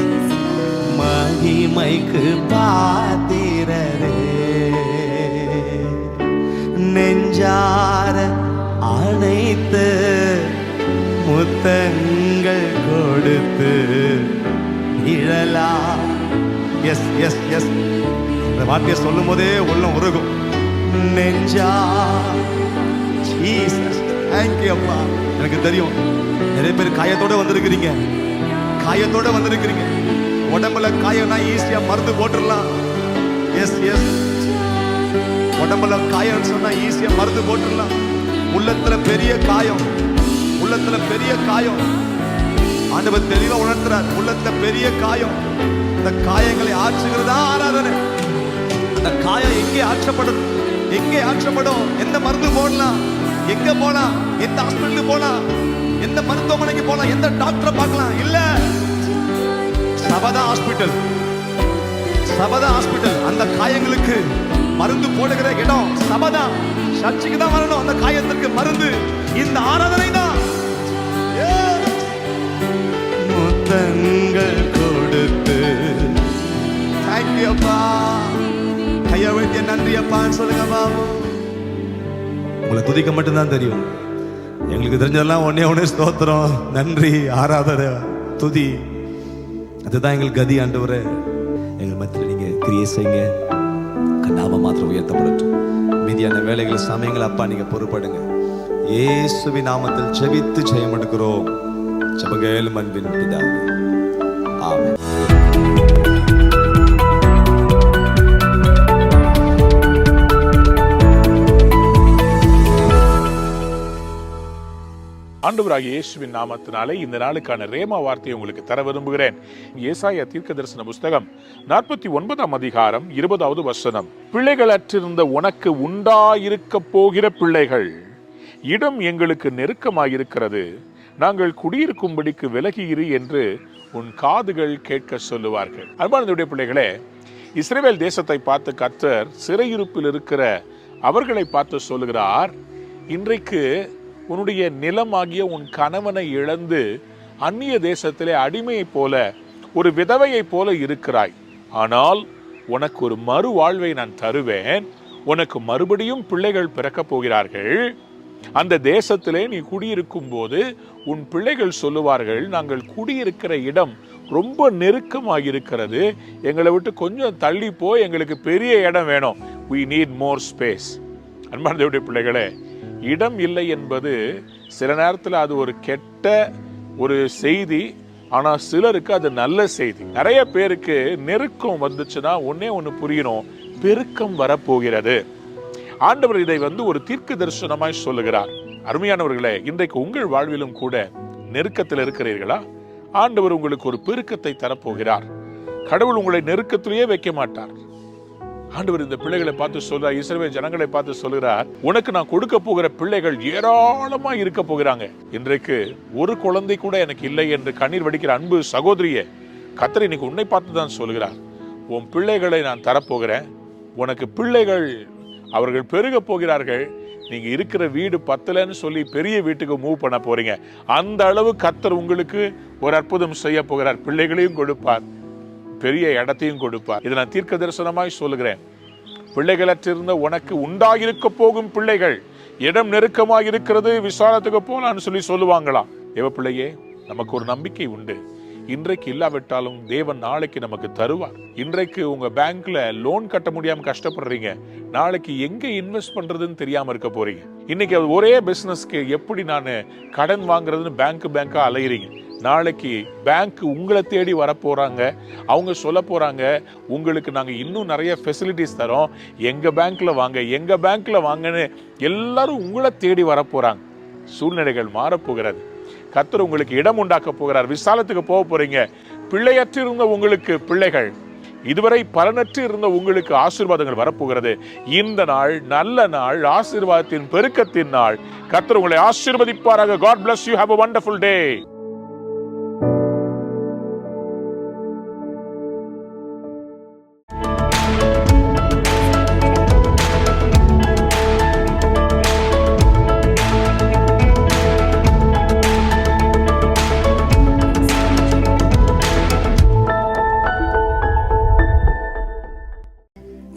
மகிமைக்கு பாத்திரரே. நெஞ்சார அணைத்து முத்தங்கள் கொடுத்து நிழலா. S yes S. இந்த வார்த்தையை சொல்லும் போதே உள்ளம் உருகும். நெஞ்சா ஜீசஸ். தேங்க்யூ அப்பா. எனக்கு தெரியும் நிறைய பேர் காயத்தோட வந்திருக்கிறீங்க, காயத்தோட வந்திருக்கிறீங்க. உடம்புல காயம்னா ஈஸியா மருந்து போட்டுடலாம். Yes yes. உடம்புல காயம் சொன்னா ஈஸியா மருந்து போட்டுடலாம். உள்ளத்துல பெரிய காயம், உள்ளத்துல பெரிய காயம். ஆண்டவர் தெளிவா உணர்த்துறார், உள்ளத்துல பெரிய காயம். இந்த காயங்களை ஆற்றுகிறதா ஆராதனை. அந்த காயம் எங்கே ஆற்றப்படும், எங்கே ஆற்றப்படும், எந்த மருந்து போடலாம், எங்க போலாம், எந்த ஹாஸ்பிட்டலுக்கு போலாம், எந்த மருத்துவமனைக்கு போலாம், எந்த டாக்டரை பார்க்கலாம்? இல்ல, சபதா ஹாஸ்பிட்டல், சபதா ஹாஸ்பிட்டல். அந்த காயங்களுக்கு மருந்து போடுகிற இடம் சபதா. சர்ச்சுக்கு தான் வரணும் அந்த காயத்திற்கு மருந்து. இந்த ஆராதனை தான். முத்தங்கள் கொடுத்து தேங்க்யூ அப்பா. கைய வைத்திய நன்றி அப்பான்னு சொல்லுங்க பாபு. உங்களை துதிக்க மட்டும்தான் தெரியும். எங்களுக்கு தெரிஞ்சதெல்லாம் ஒன்னே ஸ்தோத்திரம், நன்றி, ஆராதனை, துதி. அதுதான் எங்களுக்கு கதி. ஆண்டவரே, எங்கள் மத்தியில் நீங்க கிரியை செய்யுங்க. நாம மாத்திரம் உயர்த்தப்படட்டும். மீதியான வேலைகள் சமயங்கள் அப்பா நீங்க பொறுப்படுங்க. இயேசுவின் நாமத்தில் ஜெபித்து ஜெயம் எடுக்கிறோம். ஜெபங்கள் அன்பின் பிதாவே, ஆமென். ஆண்டவராகிய இயேசுவின் நாமத்தினாலே இந்த நாளுக்கான ரேமா வார்த்தையை உங்களுக்கு தர விரும்புகிறேன். ஏசாயா தீர்க்கதரிசன புஸ்தகம் 49ஆம் அதிகாரம் 20வது வசனம். பிள்ளைகளற்றிருந்த உனக்கு உண்டாயிருக்க போகிற பிள்ளைகள், இடம் எங்களுக்கு நெருக்கமாயிருக்கிறது, நாங்கள் குடியிருக்கும்படிக்கு விலகியிரு என்று உன் காதுகள் கேட்க சொல்லுவார்கள். அன்பானவருடைய பிள்ளைகளே, இஸ்ரவேல் தேசத்தை பார்த்து கர்த்தர் சிறையிருப்பில் இருக்கிற அவர்களை பார்த்து சொல்லுகிறார், இன்றைக்கு உன்னுடைய நிலமாகிய உன் கணவனை இழந்து அந்நிய தேசத்திலே அடிமையைப் போல, ஒரு விதவையைப் போல இருக்கிறாய். ஆனால் உனக்கு ஒரு மறு வாழ்வை நான் தருவேன். உனக்கு மறுபடியும் பிள்ளைகள் பிறக்கப் போகிறார்கள். அந்த தேசத்திலே நீ குடியிருக்கும் போது உன் பிள்ளைகள் சொல்லுவார்கள், நாங்கள் குடியிருக்கிற இடம் ரொம்ப நெருக்கமாக இருக்கிறது, எங்களை விட்டு கொஞ்சம் தள்ளி போய் எங்களுக்கு பெரிய இடம் வேணும். we need more space. அன்பான தேவனுடைய பிள்ளைகளே, இடம் இல்லை என்பது சில நேரத்தில் அது ஒரு கெட்ட ஒரு செய்தி, ஆனா சிலருக்கு அது நல்ல செய்தி. நிறைய பேருக்கு நெருக்கம் வந்துச்சுன்னா ஒன்னே ஒன்று புரியணும், பெருக்கம் வரப்போகிறது. ஆண்டவர் இதை ஒரு தீர்க்க தரிசனமாய் சொல்லுகிறார். அருமையானவர்களே, இன்றைக்கு உங்கள் வாழ்விலும் கூட நெருக்கத்தில் இருக்கிறீர்களா? ஆண்டவர் உங்களுக்கு ஒரு பெருக்கத்தை தரப்போகிறார். கடவுள் உங்களை நெருக்கத்திலேயே வைக்க மாட்டார். ஆண்டவர் இந்த பிள்ளைகளை பார்த்து சொல்றார், இஸ்ரவேல் ஜனங்களை பார்த்து சொல்கிறார், உனக்கு நான் கொடுக்க போகிற பிள்ளைகள் ஏராளமா இருக்க போகிறாங்க. இன்றைக்கு ஒரு குழந்தை கூட எனக்கு இல்லை என்று கண்ணீர் வடிக்கிற அன்பு சகோதரியே, கர்த்தர் இன்னைக்கு உன்னை பார்த்து தான் சொல்கிறார், உன் பிள்ளைகளை நான் தரப்போகிறேன். உனக்கு பிள்ளைகள், அவர்கள் பெருக போகிறார்கள். நீங்க இருக்கிற வீடு பத்தலன்னு சொல்லி பெரிய வீட்டுக்கு மூவ் பண்ண போறீங்க. அந்த அளவு கர்த்தர் உங்களுக்கு ஒரு அற்புதம் செய்ய போகிறார். பிள்ளைகளையும் கொடுப்பார், பெரிய இடத்தையும் கொடுப்பார். இதை நான் தீர்க்க தரிசனமாய் சொல்லுகிறேன். பிள்ளைகளற்றிருந்த உனக்கு உண்டாகிருக்க போகும் பிள்ளைகள், இடம் நெருக்கமாக இருக்கிறது, விசாலத்துக்கு போலான்னு சொல்லி சொல்லுவாங்களாம். தேவ பிள்ளையே, நமக்கு ஒரு நம்பிக்கை உண்டு. இன்றைக்கு இல்லாவிட்டாலும் தேவன் நாளைக்கு நமக்கு தருவார். இன்றைக்கு உங்க பேங்க்ல லோன் கட்ட முடியாம கஷ்டப்படுறீங்க, நாளைக்கு எங்க இன்வெஸ்ட் பண்றதுன்னு தெரியாம இருக்க போறீங்க. இன்னைக்கு ஒரே பிசினஸ்க்கு எப்படி நான் கடன் வாங்குறதுன்னு பேங்கா அலையிறீங்க. நாளைக்கு பேங்க் உங்களை தேடி வர போறாங்க. அவங்க சொல்ல போறாங்க, உங்களுக்கு நாங்க இன்னும் நிறைய ஃபெசிலிட்டிஸ் தரோம், எங்க பேங்க்ல வாங்க, எங்க பேங்க்ல வாங்கன்னு எல்லாரும் உங்களை தேடி வர போறாங்க. சூழ்நிலைகள் மாறப்போகிறது. கர்த்தர் உங்களுக்கு இடம் உண்டாக்க போகிறார். விசாலத்துக்கு போக போறீங்க. பிள்ளையற்று இருந்த உங்களுக்கு பிள்ளைகள், இதுவரை பலனற்று இருந்த உங்களுக்கு ஆசீர்வாதங்கள் வரப்போகிறது. இந்த நாள் நல்ல நாள், ஆசீர்வாதத்தின் பெருக்கத்தின் நாள். கர்த்தர் உங்களை ஆசீர்வதிப்பாராக. God bless you. Have a wonderful day.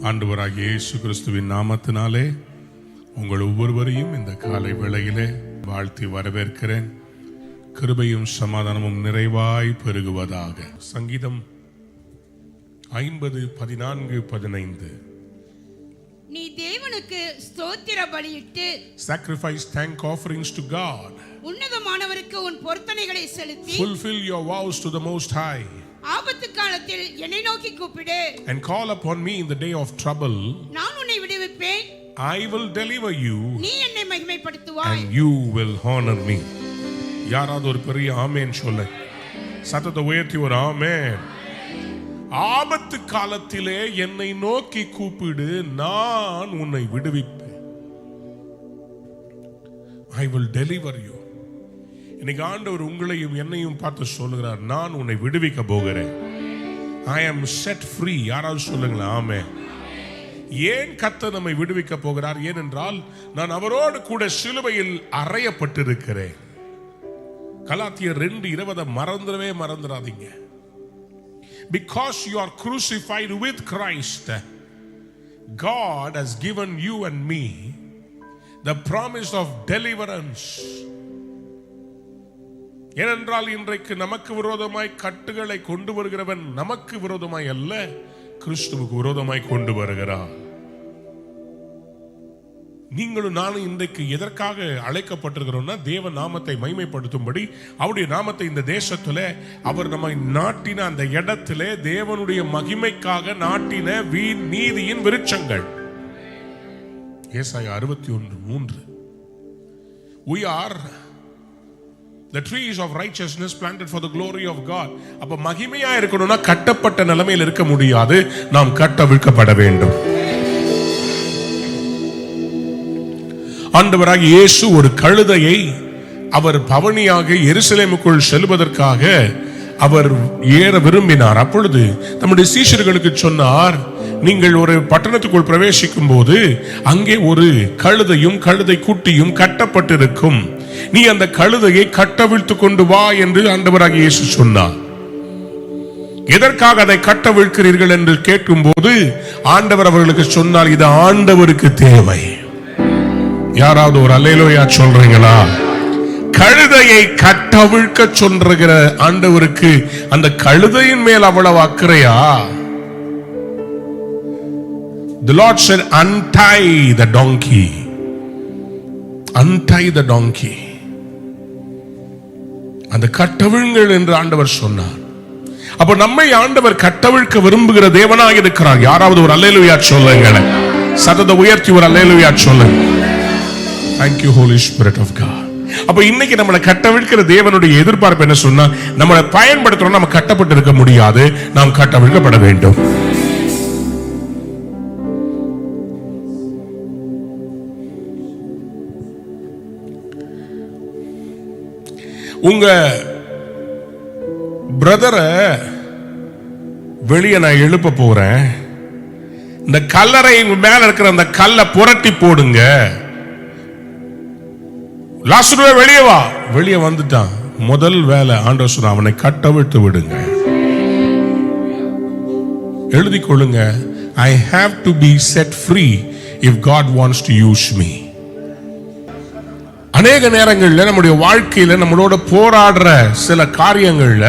ஆண்டவராகிய இயேசு கிறிஸ்துவின் நாமத்தினாலே உங்கள் ஒவ்வொருவரையும் இந்த காலை வேளையிலே வாழ்த்தி வரவேற்கிறேன். கிருபையும் சமாதானமும் நிறைவாய் பெருகுவதாக. சங்கீதம் 50:14-15. நீ தேவனுக்கு ஸ்தோத்திர பலியிட்டு sacrifice thank offerings to God. உன்னதமானவருக்கு உன் பொருத்தனைகளை செலுத்தி fulfill your vows to the most high. ஆபத்து காலத்தில் என்னை நோக்கி கூப்பிடு. and call upon me in the day of trouble. நான் உன்னை விடுவிப்பேன். I will deliver you. நீ என்னை மகிமைப்படுத்துவாய். and you will honor me. யாராவது ஒரு பெரிய ஆமென் சொல்ல, சத்தத்தை உயர்த்தி ஒரு ஆமென். ஆபத்து காலத்திலே என்னை நோக்கி கூப்பிடு, நான் உன்னை விடுவிப்பேன். I will deliver you. இன்னைக்கு ஆண்டவர் உங்களையும் என்னையும் பார்த்து சொல்லுகிறார், நான் உன்னை விடுவிக்க போகிறேன். I am set free. யாராவது சொல்லுங்களா ஆமென். ஏன் கர்த்தர் நம்மை விடுவிக்க போகிறார்? ஏனென்றால் நான் அவரோடு கூட சிலுவையில் அறையப்பட்டிருக்கிறேன். கலாத்தியர் 2:20 மறந்துடாதீங்க. Because you are crucified with Christ, God has given you and me the promise of deliverance. ஏனென்றால் இன்றைக்கு நமக்கு விரோதமாய் கட்டுகளை கொண்டு வருகிறவன் நமக்கு விரோதமாய் அல்ல, கிறிஸ்துவுக்கு விரோதமாய் கொண்டு வருகிறான். நீங்களும் நானும் இன்றைக்கு எதற்காக அழைக்கப்பட்டிருக்கிறோம்னா, தேவ நாமத்தை மகிமைப்படுத்தும்படி, அவருடைய நாமத்தை இந்த தேசத்துல அவர் நம்மை நாட்டின அந்த இடத்திலே தேவனுடைய மகிமைக்காக நாட்டின நீதியின் விருட்சங்கள். ஏசாயா 61:3. We are the trees of righteousness planted for the glory of God. அப்ப மகிமையா இருக்கணும்னா கட்டப்பட்ட நிலைமையில் இருக்க முடியாது, நாம் கட்டவிழ்க்கப்பட வேண்டும். ஆண்டவராகிய இயேசு ஒரு கழுதையை அவர் பவனியாக எருசலேமுக்குள் செல்வதற்காக அவர் ஏற விரும்பினார். அப்பொழுது நம்முடைய சீஷர்களுக்கு சொன்னார், நீங்கள் ஒரு பட்டணத்துக்குள் பிரவேசிக்கும் போது அங்கே ஒரு கழுதையும் கழுதை குட்டியும் கட்டப்பட்டிருக்கும், நீ அந்த கழுதையை கட்டவிழ்த்து கொண்டு வா என்று ஆண்டவராகிய இயேசு சொன்னார். எதற்காக அதை கட்டவிழ்க்கிறீர்கள் என்று கேட்கும் போது ஆண்டவர் அவர்களுக்கு சொன்னார், இது ஆண்டவருக்கு தேவை. யாராவது ஒரு அல்லேலூயா சொல்றீங்களா? கழுதையை கட்டவிழ்க்க சொல்ற ஆண்டவருக்கு அந்த கழுதையின் மேல் அவ்வளவு அக்கறையா? The Lord said, untie the donkey. Untie the donkey. அந்த கட்டவிழ்ங்கள் என்று ஆண்டவர் சொன்னார். அப்ப நம்மை ஆண்டவர் கட்டவிழ்க்க விரும்புகிற தேவனாக இருக்கிறார். யாராவது ஒரு அல்லேலூயா சொல்லுங்களேன். சத்தத்தை உயர்த்தி ஒரு அல்லேலூயா சொல்லுங்க. Thank you Holy Spirit of God. அப்ப இன்னைக்கு நம்மளை கட்டவிழ்க்கிற தேவனுடைய எதிர்பார்ப்பு என்ன சொன்னா, நம்மளை பயன்படுத்துறோம், நம்ம கட்டப்பட்டு இருக்க முடியாது, நாம் கட்டவிழ்க்கப்பட வேண்டும். உங்க பிரதரை வெளியே நான் எழுப்ப போறேன், இந்த கல்லறை மேல இருக்கிற அந்த கல்லை புரட்டி போடுங்க. லாசருவே வெளியே வா. வெளியே வந்துட்டான். முதல் வேலை ஆண்டவர் சொன்னார், அவனை கட்டவிழ்த்து விடுங்க. எழுதி கொள்ளுங்க, I have to be set free if God wants to use me. அநேக நேரங்கள்ல நம்முடைய வாழ்க்கையில நம்மளோட போராடுற சில காரியங்கள்ல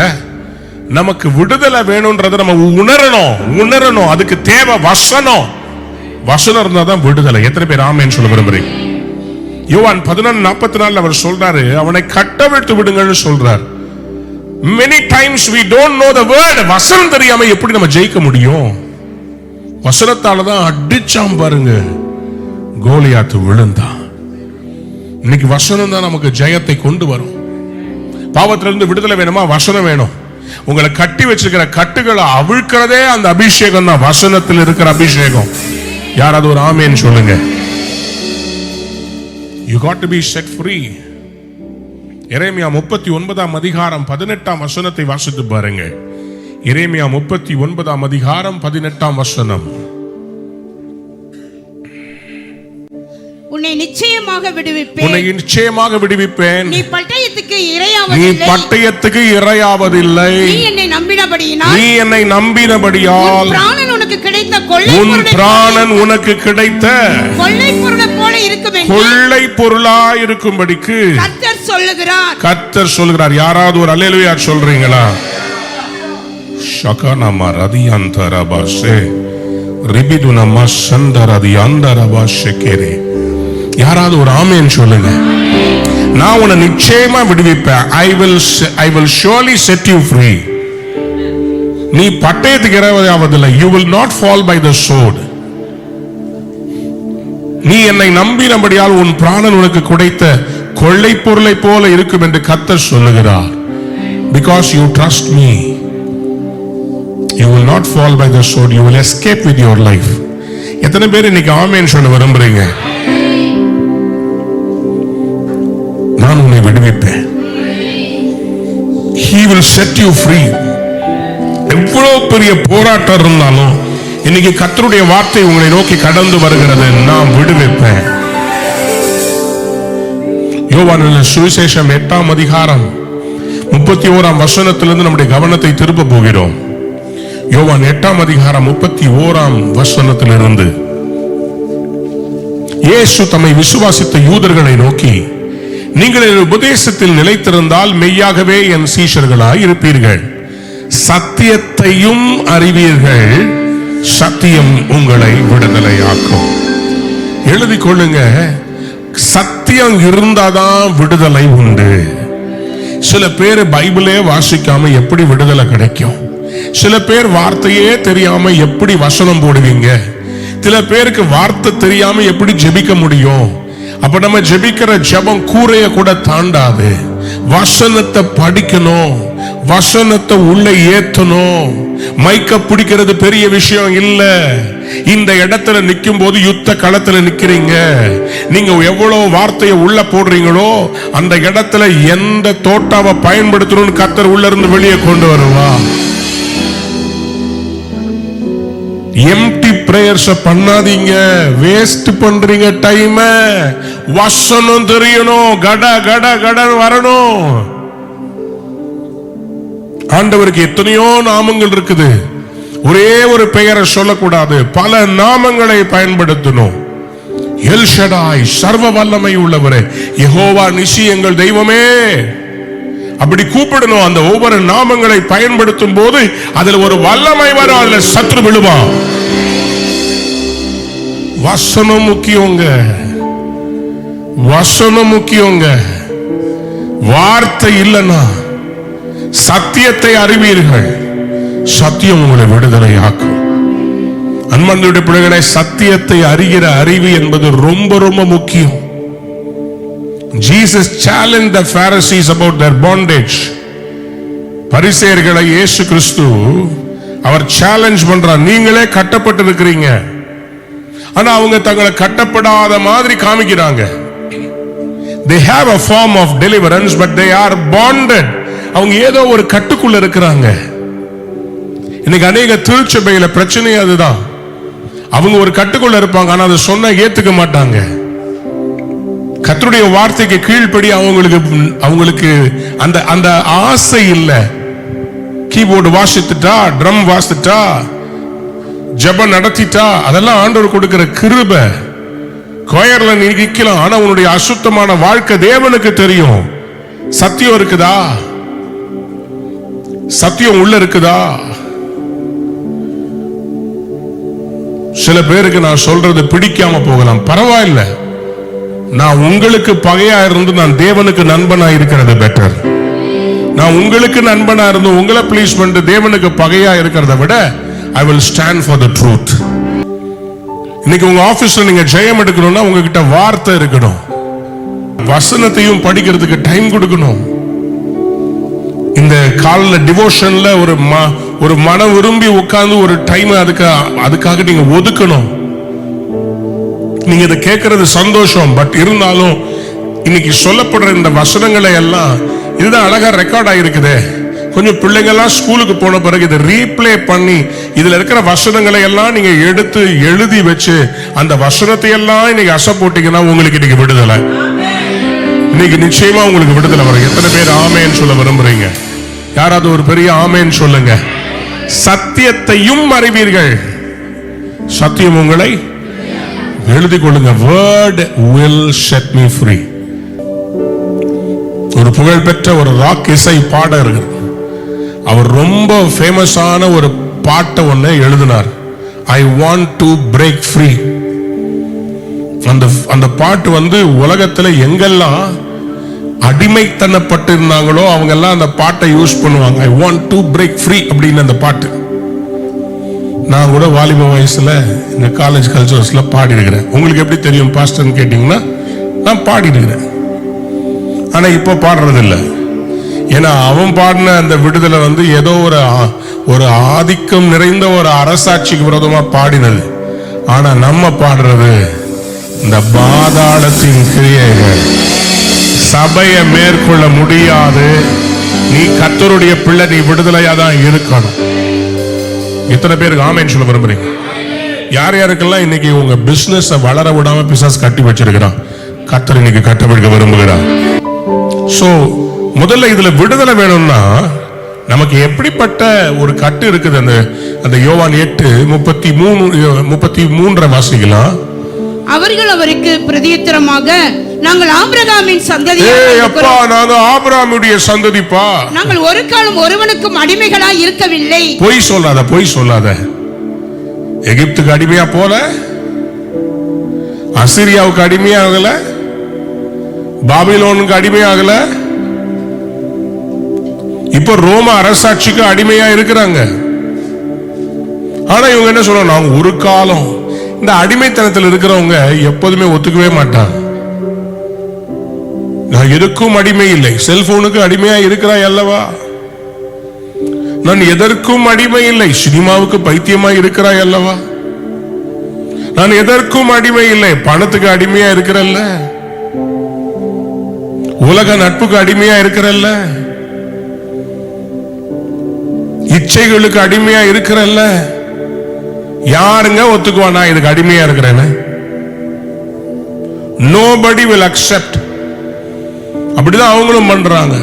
நமக்கு விடுதலை வேணும்ன்றதை நம்ம உணரணும். அதுக்கு தேவை வசனம். வசனம் இருந்தாதான் விடுதலை. எத்தனை பேர் ஆமென் சொல்ல விரும்புறீங்க? யோவான் 11:44 அவர் சொல்றாரு, அவனை கட்டவிழ்த்து விடுங்கன்னு சொல்றார். Many times we don't know the word. வசனம் தெரியாம எப்படி நம்ம ஜெயிக்க முடியும்? வசனத்தால தான் அடிச்சாம் பாருங்க, கோலியாத்து விழுந்தான். இன்னைக்கு வசனம் தான் நமக்கு ஜெயத்தை கொண்டு வரும். பாவத்திலிருந்து விடுதலை வேணுமா? வசனம் வேணும். உங்களை கட்டி வச்சிருக்கிற கட்டுகளை அவிழ்க்கிறதே அந்த அபிஷேகம் தான், வசனத்தில் இருக்கிற அபிஷேகம். யாராவது ஒரு ஆமென் சொல்லுங்க. You got to be set free. எரேமியா 39 அதிகாரம் 18 வசனத்தை வாசித்து பாருங்க. எரேமியா 39 அதிகாரம் 18 வசனம். உன்னை நிச்சயமாக விடுவிப்பேன். உன்னை நிச்சயமாக விடுவிப்பேன். நீ பட்டயத்துக்கு இரையாவதில்லை. நீ என்னை நம்பினபடியால் உன் பிராணன் உனக்கு கிடைத்த கொள்ளை பொருளைப் போல இருக்கும் என்று கொள்ளை பொருளாய் இருக்கும்படிக்கு கர்த்தர் சொல்லுகிறார். யாராவது ஒரு அல்லேலூயா சொல்றீங்களா? ஷகனமா ரதியந்தரபாஷே ரிபிதுனமா சந்தரதியந்தரபாஷேகரே. யாராவது ஒரு ஆமென் சொல்லுங்க. நான் உன்னை நிச்சயமா விடுவிப்பேன். I will surely set you free. நீ பட்டயத்துக்கு இரையாவதில்லை. You will not fall by the sword. நீ என்னை நம்பினபடியால் உன் பிராணன் உனக்கு கிடைத்த கொள்ளை பொருளை போல இருக்கும் என்று கர்த்தர் சொல்லுகிறார். Because you trust me, you will not fall by the sword. You will escape with your life. எத்தனை பேர் இன்னைக்கு ஆமென் சொல்ல விரும்புறீங்க? நான் உன்னை விடுவிப்பேன். He will set you free. எவ்வளவு பெரிய போராட்டம் இருந்தாலும் இன்னைக்கு கர்த்தருடைய வார்த்தை உங்களை நோக்கி கடந்து வருகிறது. நான் விடுவிப்பேன். யோவானின் சுவிசேஷம் 8 அதிகாரம் 31 வசனத்திலிருந்து நம்முடைய கவனத்தை திருப்ப போகிறோம். யோவான் 8 அதிகாரம் 31 வசனத்திலிருந்து இயேசு தம்மை விசுவாசித்த யூதர்களை நோக்கி, நீங்கள் என் உபதேசத்தில் நிலைத்திருந்தால் மெய்யாகவே என் சீஷர்களாய் இருப்பீர்கள், சத்தியத்தையும் அறிவீர்கள், சத்தியம் உங்களை விடுதலையாக்கும். எழுதி கொள்ளுங்க, சத்தியம் இருந்தாதான் விடுதலை உண்டு. சில பேர் பைபிளே வாசிக்காம எப்படி விடுதலை கிடைக்கும்? சில பேர் வார்த்தையே தெரியாம எப்படி வசனம் போடுவீங்க? சில பேருக்கு வார்த்தை தெரியாம எப்படி ஜெபிக்க முடியும்? அப்ப நம்ம ஜெபிக்கிற ஜெபம் கூரைய கூட தாண்டாது. வசனத்தை படிக்கணும், வசனத்தை உள்ள ஏத்தணும். மைக்க பிடிக்கிறது பெரிய விஷயம் இல்ல. இந்த இடத்துல நிக்கும் போது யுத்த களத்துல நிக்கிறீங்க. நீங்க எவ்வளவு வார்த்தையை உள்ள போடுறீங்களோ அந்த இடத்துல எந்த தோட்டாவை பயன்படுத்தணும்னு கர்த்தர் உள்ள இருந்து வெளியே கொண்டு வருவா. எம்டி பிரேயர்ஸ் பண்ணாதீங்க, வேஸ்ட் பண்றீங்க டைம். வசனம் தெரியணும், கட கட கடன் வரணும். ஆண்டவருக்கு எத்தனையோ நாமங்கள் இருக்குது. ஒரே ஒரு பெயரை சொல்லக்கூடாது, பல நாமங்களை பயன்படுத்தணும். எல் ஷடாய், சர்வ வல்லமை உள்ளவரே, யெகோவா நிசி, எங்கள் தெய்வமே. அப்படி கூப்பிடணும். அந்த ஒவ்வொரு நாமங்களை பயன்படுத்தும் போது அதுல ஒரு வல்லமை வரும், அதுல சத்ரு விழுவான். வசனம் முக்கியங்க, வசனம் முக்கியங்க. வார்த்தை இல்லைன்னா சத்தியத்தை அறிவீர்கள், சத்தியம் உங்களை விடுதலையாக்கும். அன்பார்ந்த பிள்ளைகளை, சத்தியத்தை அறிகிற அறிவு என்பது ரொம்ப ரொம்ப முக்கியம். Jesus challenged the Pharisees about their bondage. பரிசேயர்களை இயேசு கிறிஸ்து அவர் சேலஞ்ச் பண்றார். நீங்களே கட்டப்பட்டு இருக்கிறீங்க, ஆனா அவங்க தங்களை கட்டப்படாத மாதிரி காமிக்கிறாங்க. They have a form of deliverance, but they are bonded. அவங்க ஏதோ ஒரு கட்டுக்குள்ள இருக்கிறாங்க. இன்னைக்கு அநேக திருச்சபையில பிரச்சனை அதுதான். அவங்க ஒரு கட்டுக்குள்ள இருப்பாங்க, ஆனா அதை சொன்னா ஏத்துக்க மாட்டாங்க. கர்த்தருடைய வார்த்தைக்கு கீழ்ப்படி அவங்களுக்கு அந்த அந்த ஆசை இல்ல. கீபோர்டு வாசித்துட்டா, ட்ரம் வாசித்துட்டா, ஜெபம் நடத்திட்டா, அதெல்லாம் ஆண்டவர் கொடுக்கிற கிருபை. கோயர்ல நீ நிக்கலாம், ஆனா உன்னுடைய அசுத்தமான வாழ்க்கை தேவனுக்கு தெரியும். சத்தியம் இருக்குதா? சத்தியம் உள்ள இருக்குதா? சில பேருக்கு நான் சொல்றது பிடிக்காம போகலாம், பரவாயில்ல. நான் உங்களுக்கு பகையா இருந்து நான் தேவனுக்கு நண்பனா இருக்கிறது பெட்டர். நான் உங்களுக்கு நண்பனா இருந்து உங்களை ப்ளீஸ் பண்ணிட்டு தேவனுக்கு பகையா இருக்கிறத விட I will stand for the truth. இன்னைக்கு உங்க ஆபீஸ்ல நீங்க ஜெயம் எடுக்கணும்னா உங்ககிட்ட வார்த்தை இருக்கணும். வசனத்தையும் படிக்கிறதுக்கு டைம் கொடுக்கணும். இந்த காலைல டிவோஷன்ல ஒரு மன விரும்பி உட்கார்ந்து ஒரு டைம் அதுக்காக நீங்க ஒதுக்கணும். நீங்க இதை கேட்கறது சந்தோஷம், பட் இருந்தாலும் இன்னைக்கு சொல்லப்படுற இந்த வசனங்களை எல்லாம் இதுதான் அழகா ரெக்கார்ட் ஆகிருக்குதே. கொஞ்சம் பிள்ளைங்க எல்லாம் ஸ்கூலுக்கு போன பிறகு இதை ரீப்ளே பண்ணி இதுல இருக்கிற வசனங்களை எல்லாம் நீங்க எடுத்து எழுதி வச்சு அந்த வசனத்தை எல்லாம் இன்னைக்கு அசை போட்டீங்கன்னா உங்களுக்கு இன்னைக்கு விடுதலை. இன்னைக்கு நிச்சயமா உங்களுக்கு விடுதலை வரும். எத்தனை பேர் ஆமேன்னு சொல்ல விரும்புறீங்க? யாராவது ஒரு பெரிய ஆமேன்னு சொல்லுங்க. சத்தியத்தையும் அறிவீர்கள், சத்தியம் உங்களை எழுதி கொள்ளுங்க. Word will set me free. ஒரு புகழ்பெற்ற ஒரு ராக் இசை பாடகர், அவர் ரொம்ப ஃபேமஸான ஒரு பாட்டை ஒண்ணு எழுதினார். I want to break free. அந்த பாட்டு உலகத்துல எங்கெல்லாம் அடிமைத்தனப்பட்டு இருந்தாங்களோ அவங்க எல்லாம் அந்த பாட்டை யூஸ் பண்ணுவாங்க. I want to break free அப்படின்னு அந்த பாட்டு. நான் கூட வாலிப வயசுல இந்த காலேஜ் கல்ச்சர்ஸ்ல பாடி இருக்கிறேன். உங்களுக்கு எப்படி தெரியும் பாஸ்டர்னு கேட்டீங்கன்னா, நான் பாடி இருக்கிறேன். ஆனா இப்ப பாடுறது இல்லை. ஏன்னா அவன் பாடின அந்த விடுதலை ஏதோ ஒரு ஆதிக்கம் நிறைந்த ஒரு அரசாட்சிக்கு விரோதமா பாடினது. ஆனா நம்ம பாடுறது இந்த பாதாளத்தின் கிரியைகள், சபையை மேற்கொள்ள முடியாது. நீ கர்த்தருடைய பிள்ளை, நீ விடுதலையா தான் இருக்கணும். இத்தனை பேருக்கு ஆமேன்னு சொல்ல விரும்புறீங்க? யார் யாருக்கெல்லாம் இன்னைக்கு உங்க பிசினஸ் வளர விடாம பிசாசு கட்டி வச்சிருக்கிறான், கர்த்தர் இன்னைக்கு கட்டவிழ்க்க விரும்புகிறார். சோ முதல்ல இதுல விடுதலை வேணும்னா நமக்கு எப்படிப்பட்ட ஒரு கட்டு இருக்குது? அந்த யோவான் 8:33 வாசிக்கலாம். அவர்கள் அவருக்கு பிரதியுத்தரமாக, நாங்கள் ஆபிரகாமின் சந்ததி. நாங்க ஆபிரகாமுடைய சந்ததிப்பா. நாங்கள் ஒரு காலம் ஒருவனுக்கும் அடிமைகளாய் இருக்கவில்லை. பொய் சொல்லாத. எகிப்துக்கு அடிமையா போல, அசிரியாவுக்கு அடிமையாகல, பாபிலோனுக்கு அடிமையாகல, இப்ப ரோம அரசாட்சிக்கு அடிமையா இருக்கிறாங்க. ஆனா இவங்க என்ன சொல்றாங்க? நாங்க ஒரு காலம். இந்த அடிமைத்தனத்தில் இருக்கிறவங்க எப்போதுமே ஒத்துக்கவே மாட்டாங்க. நான் எதுக்கும் அடிமை இல்லை. செல்போனுக்கு அடிமையா இருக்கிறாய் அல்லவா? நான் எதற்கும் அடிமை இல்லை. சினிமாவுக்கு பைத்தியமா இருக்கிறாய் அல்லவா? நான் எதற்கும் அடிமை இல்லை. பணத்துக்கு அடிமையா இருக்கிறல்ல, உலக நட்புக்கு அடிமையா இருக்கிறல்ல, இச்சைகளுக்கு அடிமையா இருக்கிறல்ல. யாருங்க ஒத்துக்குவா நான் இதுக்கு அடிமையா இருக்கிறேன்னு? Nobody will accept. அப்படிதான் அவங்களும் பண்றாங்க.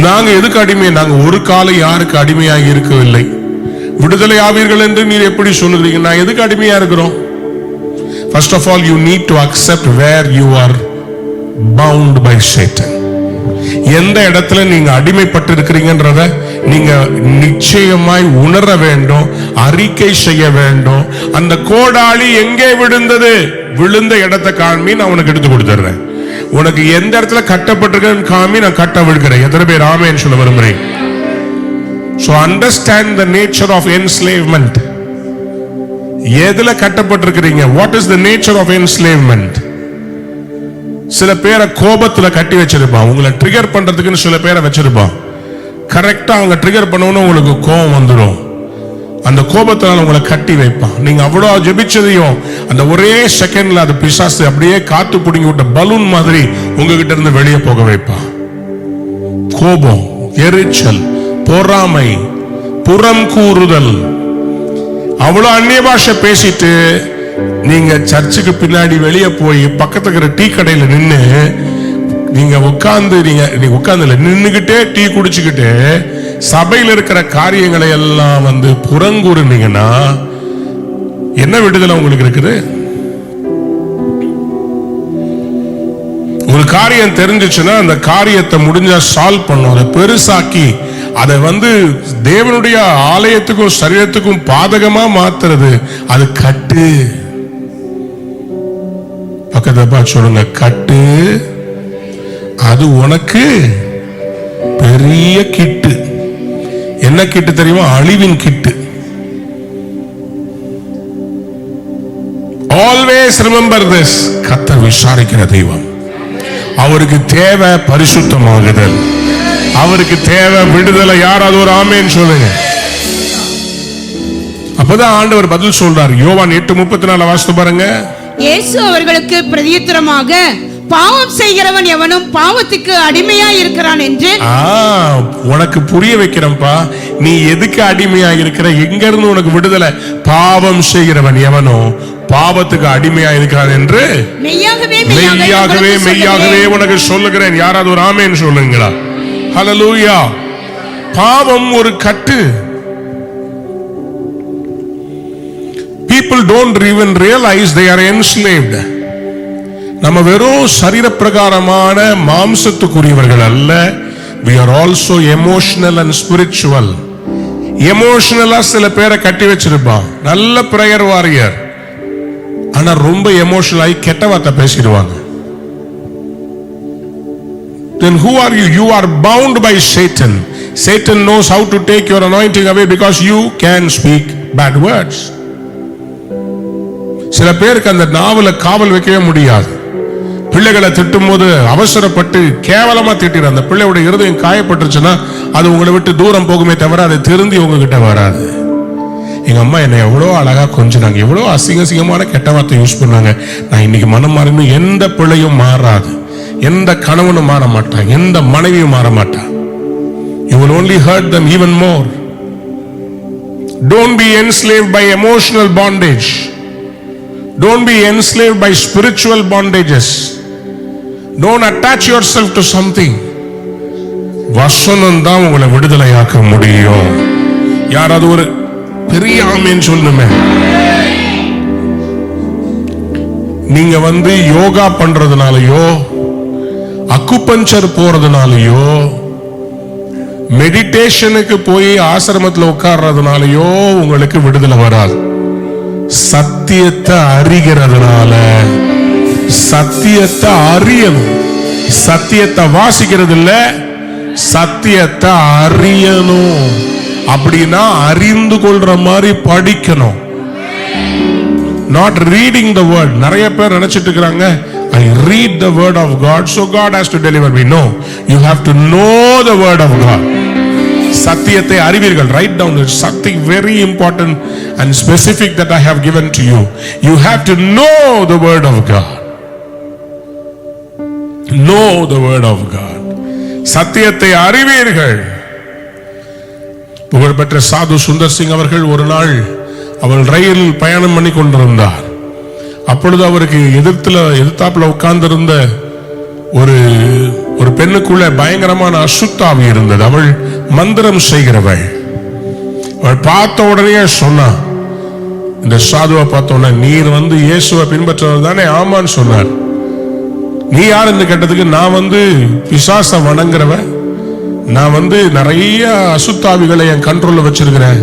நாங்க எதுக்கு அடிமை? நாங்க ஒரு காலம் யாருக்கு அடிமையாக இருக்கவில்லை. விடுதலை ஆவீர்கள் என்று நீர் எப்படி சொல்லுறீங்க? நான் எதுக்கு அடிமையா இருக்கிறோம்? First of all, you need to accept where you are bound by Satan. எந்த இடத்துல நீங்க அடிமைப்பட்டு இருக்கிறீங்கன்றத நீங்க நிச்சயமாய் உணர வேண்டும், அறிக்கை செய்ய வேண்டும். அந்த கோடாளி எங்கே விழுந்தது, விழுந்த இடத்தை காமி, நான் உனக்கு எடுத்து கொடுத்துறேன். உனக்கு எந்த இடத்துல கட்டப்பட்டிருக்கேன்னு காமி, நான் கட்ட விழுக்கிறேன். எத்தனை பேர் ஆமென் சொல்ல விரும்புறேன்? So understand the nature of enslavement. எதுல கட்டப்பட்டிருக்கிறீங்க? What is the nature of enslavement? சில பேரை கோபத்துல கட்டி வச்சிருப்பான், உங்களை ட்ரிகர் பண்றதுக்குன்னு சில பேரை வச்சிருப்பான். கரெக்டா அவங்க ட்ரிகர் பண்ணவொன்னு உங்களுக்கு கோபம் வந்துடும். அந்த கோபத்தினால உங்களை கட்டி வைப்பான். நீங்க அவ்வளவு ஜெபிச்சதையும் அந்த ஒரே செகண்ட்ல அது பிசாசு அப்படியே காத்து புடுங்கி விட்ட பலூன் மாதிரி உங்ககிட்ட இருந்து வெளியே போக வைப்பான். கோபம், எரிச்சல், பொறாமை, புறம் கூறுதல். அவ்வளவு அந்நிய பாஷை பேசிட்டு நீங்க சர்ச்சுக்கு பின்னாடி வெளியே போய் பக்கத்துல இருக்கிற டீ கடையில நின்று நீங்க உட்கார்ந்து நின்னுகிட்டே டீ குடிச்சுக்கிட்டு சபையில் இருக்கிற காரியங்களை எல்லாம் புறங்கூறுனீங்கன்னா என்ன விடுதலை உங்களுக்கு இருக்குது? ஒரு காரியம் தெரிஞ்சிச்சுன்னா அந்த காரியத்தை முடிஞ்சா சால்வ் பண்ணும், அதை பெருசாக்கி அதை தேவனுடைய ஆலயத்துக்கும் சரீரத்துக்கும் பாதகமா மாத்துறது அது கட்டு. பக்கத்துல சொல்லுங்க, கட்டு. அது உனக்கு பெரிய கிட்டு. என்ன கிட்டு தெரியுமா? அழிவின் கிட்டு. Always remember this. கர்த்தர் விசாரிக்கிற தெய்வம். அவருக்கு தேவை பரிசுத்தமாகுதல், அவருக்கு தேவை விடுதலை. யாராவது ஒரு ஆமென் சொல்லுங்க. அப்பதான் ஆண்டவர் பதில் சொல்றார். யோவான் 8:34 வாசித்து பாருங்க. இயேசு அவர்களுக்கு பிரதியுத்தரமாக, பாவம் செய்கிறவன் எவனும் பாவத்துக்கு அடிமையா இருக்கிறான் என்று. உனக்கு புரிய வைக்கிறேன்ப்பா, நீ எதுக்கு அடிமையா இருக்கிற, எங்க இருந்து உனக்கு விடுதலை? பாவம் செய்கிறவன் எவனோ பாவத்துக்கு அடிமையா இருக்கிறான் என்று மெய்யாகவே மெய்யாகவே உனக்கு சொல்லுகிறேன். யாராவது ஒரு ஆமென் சொல்லுங்களா? ஹல்லேலூயா. பாவம் ஒரு கட்டு. People don't even realize they are enslaved. நம்ம வெறும் சரீர பிரகாரமான மாம்சத்துக்குரியவர்கள் அல்ல. We are also emotional and spiritual. எமோஷனலா சில பேரை கட்டி வச்சிருப்பான், நல்ல பிரேயர் வாரியர், ஆனா ரொம்ப எமோஷனல் ஆகி கெட்ட வார்த்தை பேசிடுவாங்க. Then who are you? You are bound by Satan. Satan knows how to take your anointing away because you can speak bad words. சில பேருக்கு அந்த நாவல காவல் வைக்கவே முடியாது. பிள்ளைகளை திட்டும் போது அவசரப்பட்டு கேவலமா திட்டிற அந்த பிள்ளையோட இருதயம் காயப்பட்டுருச்சுன்னா அது உங்களை விட்டு தூரம் போகுமே தவிர அது திருந்தி உங்ககிட்ட வராது. எங்க அம்மா என்னை எவ்வளோ அழகா கொஞ்சினாங்க, எவ்வளோ அசிங்கமான கெட்ட வார்த்தை யூஸ் பண்ணாங்க, நான் இன்னைக்கு மனம் மாறணும். எந்த பிள்ளையும் மாறாது, எந்த கணவனும் மாற மாட்டான், எந்த மனைவியும் மாற மாட்டான். You will only hurt them even more. Don't be enslaved by emotional bondage. Don't be enslaved by spiritual bondages. Don't attach yourself to something. வசனம் தான் உங்களை விடுதலையாக்க முடியும். யாராவது ஒரு பெரிய ஆமென் சொல்லுமே. நீங்க யோகா பண்றதுனாலயோ அக்குபஞ்சர் போறதுனாலயோ மெடிடேஷனுக்கு போய் ஆசிரமத்தில் உட்கார்றதுனாலயோ உங்களுக்கு விடுதலை வராது. சத்தியத்தை அறிகிறதுனால, சத்தியத்தை அறியணும். சத்தியத்தை வாசிக்கிறது இல்ல, சத்தியத்தை அறியணும். அப்படின்னா அறிந்து கொள்ற மாதிரி படிக்கணும். Not reading the word. நிறைய பேர் நினைச்சிட்டு இருக்காங்க, I read the word of God, so God has to deliver me. No, you have to know the word of God. சத்தியத்தை அறிவீர்கள். Write down. It's something very important and specific that I have given to you. You have to know the word of God. Know the word of God. சத்தியத்தை அறிவீர்கள். புகழ்பெற்ற சாது சுந்தர் சிங் அவர்கள் ஒரு நாள் அவர் ரயிலில் பயணம் பண்ணி கொண்டிருந்தார். அப்பொழுது அவருக்கு எதிர்த்தாப்புல உட்கார்ந்திருந்த ஒரு பெண்ணுக்குள்ள பயங்கரமான அசுத்தாவி இருந்தது. அவள் மந்திரம் செய்கிறவள். அவள் பார்த்த உடனே சொன்னா, இந்த சாதுவை பார்த்தோன்னா, நீர் இயேசுவை பின்பற்றவர் தானே? ஆமான்னு சொன்னார். நீ யார் இந்த கேட்டதுக்கு, நான் பிசாச வணங்குறவன், நான் நிறைய அசுத்தாவிகளை என் கண்ட்ரோல்ல வச்சிருக்கிறேன்.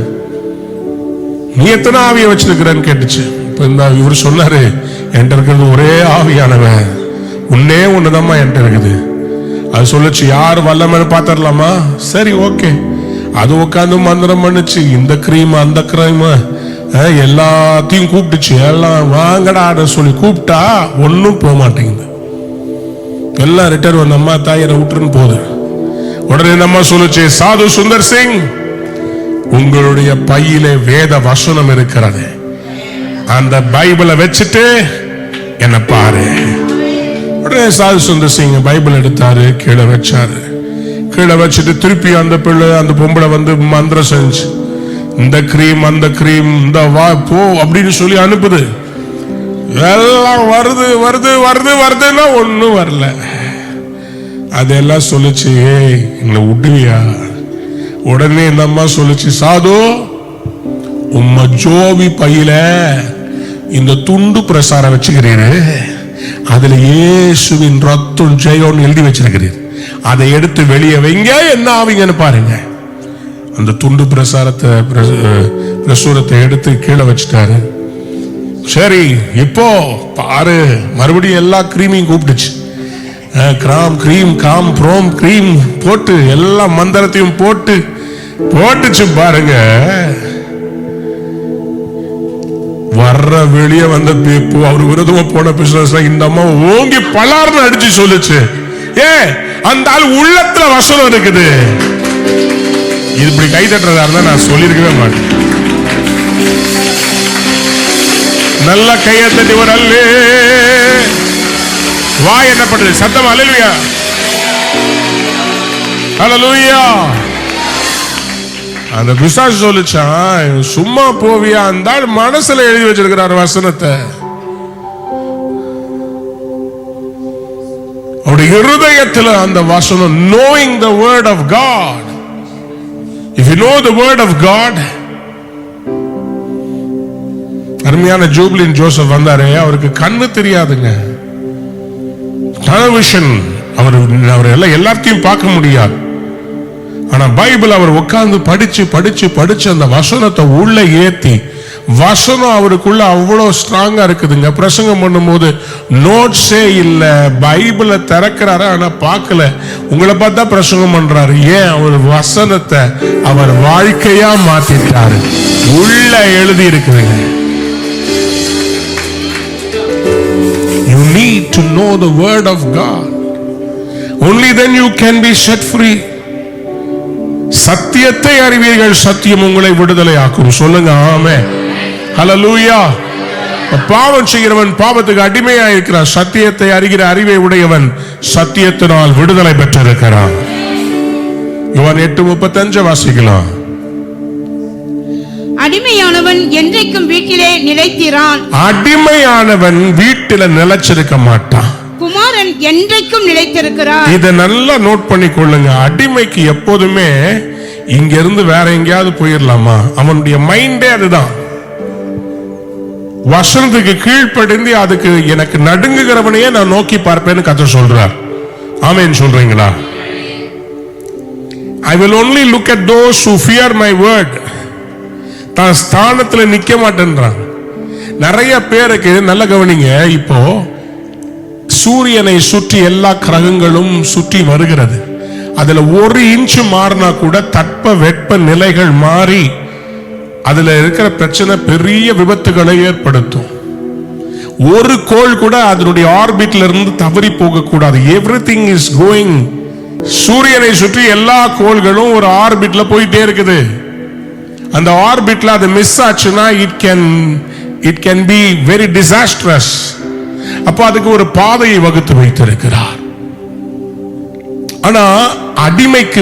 நீ எத்தனை ஆவியை வச்சிருக்கிறேன்னு கேட்டுச்சு. இப்ப இந்த இவர் சொன்னாரு, என்கிட்ட இருக்கிறது ஒரே ஆவியானவன், உன்னே ஒண்ணுதாம்மா என்கிட்ட இருக்குது. அது சொல்லுச்சு, யார் வல்லமன்னு பாத்திரலாமா? சரி, ஓகே. அது உட்காந்து மந்திரம் பண்ணுச்சு, இந்த கிரீம் அந்த கிரீம் எல்லாத்தையும் கூப்பிட்டுச்சு. எல்லாம் வாங்கடா சொல்லி கூப்பிட்டா ஒன்னும் போக மாட்டேங்குது. எல்லாம் ரிட்டர்ன் வந்து அம்மா தாயிரை விட்டுருன்னு போகுது. உடனே நம்ம சொல்லுச்சு, சாது சுந்தர் சிங், உங்களுடைய பையிலே வேத வசனம் இருக்கிறது, அந்த பைபிளை வச்சுட்டு என்ன பாரு. உடனே சாது சுந்தர் சிங் பைபிள் எடுத்தாரு, கீழே வச்சாரு. கீழே வச்சுட்டு திருப்பி அந்த பிள்ளை, அந்த பொம்பளை மந்திரம் செஞ்சு, இந்த கிரீம் அந்த கிரீம் இந்த வா போ அப்படின்னு சொல்லி அனுப்புது. எல்லாம் வருது வருது வருது வருதுன்னா ஒன்னும் வரல. அதெல்லாம் சொல்லுச்சு, ஏய் எங்களை விடுவியா? உடனே இந்த அம்மா சொல்லுச்சு, சாது உம்ம ஜோபி பையில இந்த துண்டு பிரசாரம் வச்சுக்கிறீரு, அதுல இயேசுவின் ரத்தம் ஜெயம் எழுதி வச்சிருக்கிறீர், அதை எடுத்து வெளியே வைங்க, என்ன ஆவீங்கன்னு பாருங்க. அந்த துண்டு பிரசுரத்தை எடுத்து கீழே வச்சுட்டாரு. சரி, இப்போ பாரு, மறுபடியும் எல்லா கிரீமையும் கூப்பிட்டுச்சு. கிராம் கிரீம் காம் ப்ரோம் கிரீம் போட்டு எல்லா மந்திரத்தையும் போட்டுச்சு பாருங்க. வர்ற வெளியே வந்த அவர் விரோதமா போன பிசினஸ் இந்த அம்மா ஓங்கி பலார்னு அடிச்சு சொல்லுச்சு, அந்த ஆள் உள்ளத்துல வசனம் இருக்குது. இப்படி கை தட்டுறதா இருந்தா நான் சொல்லிருக்கவே மாட்டேன். நல்ல கையை தட்டி ஒரு அல்லே வாய் என்ன பண்றது, சத்தம் அல்லேலூயா அல்லேலூயா. அந்த பிசாசு சொல்லுச்சான், சும்மா போவியா? அந்த ஆள் மனசுல எழுதி வச்சிருக்கிறார் வசனத்தை. அவருடைய இருதயத்தில் அந்த வசனம், knowing the word of God. If you know the word of God, அருமையான ஜூப்லின் ஜோசப் வந்தாரே, அவருக்கு கண்ணு தெரியாதுங்க, டெலிவிஷன் அவர் எல்லாத்தையும் பார்க்க முடியாது. ஆனா பைபிள் அவர் உட்கார்ந்து படிச்சு படிச்சு படிச்சு அந்த வசனத்தை உள்ள ஏத்தி, வசனம் அவருக்குள்ள அவ்வளவு ஸ்ட்ராங்கா இருக்குதுங்க. பிரசங்கம் பண்ணும்போது நோட்ஸே இல்ல, பைபிளை திறக்கிறாரு ஆனா பார்க்கல. உங்களை பார்த்தா பிரசங்கம் பண்றாரு. ஏன்? அவர் வசனத்தை அவர் வாழ்க்கையா மாத்திட்டாரு, உள்ள எழுதி இருக்குதுங்க. You need to know the word of God. Only then you can be set free. சத்தியத்தை அறிவீர்கள், சத்தியம் உங்களை விடுதலை ஆக்கும். சொல்லுங்க ஆமென். ஹல்லேலூயா. பாவம் செய்கிறவன் பாவத்துக்கு அடிமையா இருக்கிறான், சத்தியத்தை அறிகிற அறிவை உடையவன் சத்தியத்தினால் விடுதலை பெற்றிருக்கிறான். யோவான் 8:35 வாசிக்கலாம். அடிமையானவன் என்றைக்கும் வீட்டிலே நிலைத்திரான். அடிமையானவன் வீட்டில நிலைச்சிருக்க மாட்டான், குமாரன் என்றைக்கும் நிலைத்திருக்கிறார். இதை நல்லா நோட் பண்ணி கொள்ளுங்க. அடிமைக்கு எப்போதுமே இங்க இருந்து வேற எங்கேயாவது போயிடலாமா? அவனுடைய மைண்டே அதுதான். வசனத்துக்கு கீழ்ப்படிந்து அதுக்கு எனக்கு நடுங்குகிறவனையே நான் நோக்கி பார்ப்பேன்னு கர்த்தர் சொல்றார். ஆமென் சொல்றீங்களா? I will only look at those who fear my word. தான் ஸ்தானத்துல நிக்க மாட்டேன்றான். நிறைய பேருக்கு நல்ல கவனிங்க, இப்போ சூரியனை சுற்றி எல்லா கிரகங்களும் சுற்றி வருகிறது. அதுல 1 இன்ச் மாறினா கூட தட்ப வெப்ப நிலைகள் மாறி அதுல இருக்கிற பிரச்சனை பெரிய விபத்துகளை ஏற்படுத்தும். ஒரு கோள் கூட அதனுடைய ஆர்பிட்ல இருந்து தவறி போக கூடாது. Everything is going. சூரியனை சுற்றி எல்லா கோள்களும் ஒரு ஆர்பிட்ல போயிட்டே இருக்குது. அந்த ஆர்பிட்ல அது மிஸ் ஆச்சுன்னா it can be very disastrous. அப்ப அதுக்கு ஒரு பாதையை வகுத்து வைத்திருக்கிறார். ஆனா அடிமைக்கு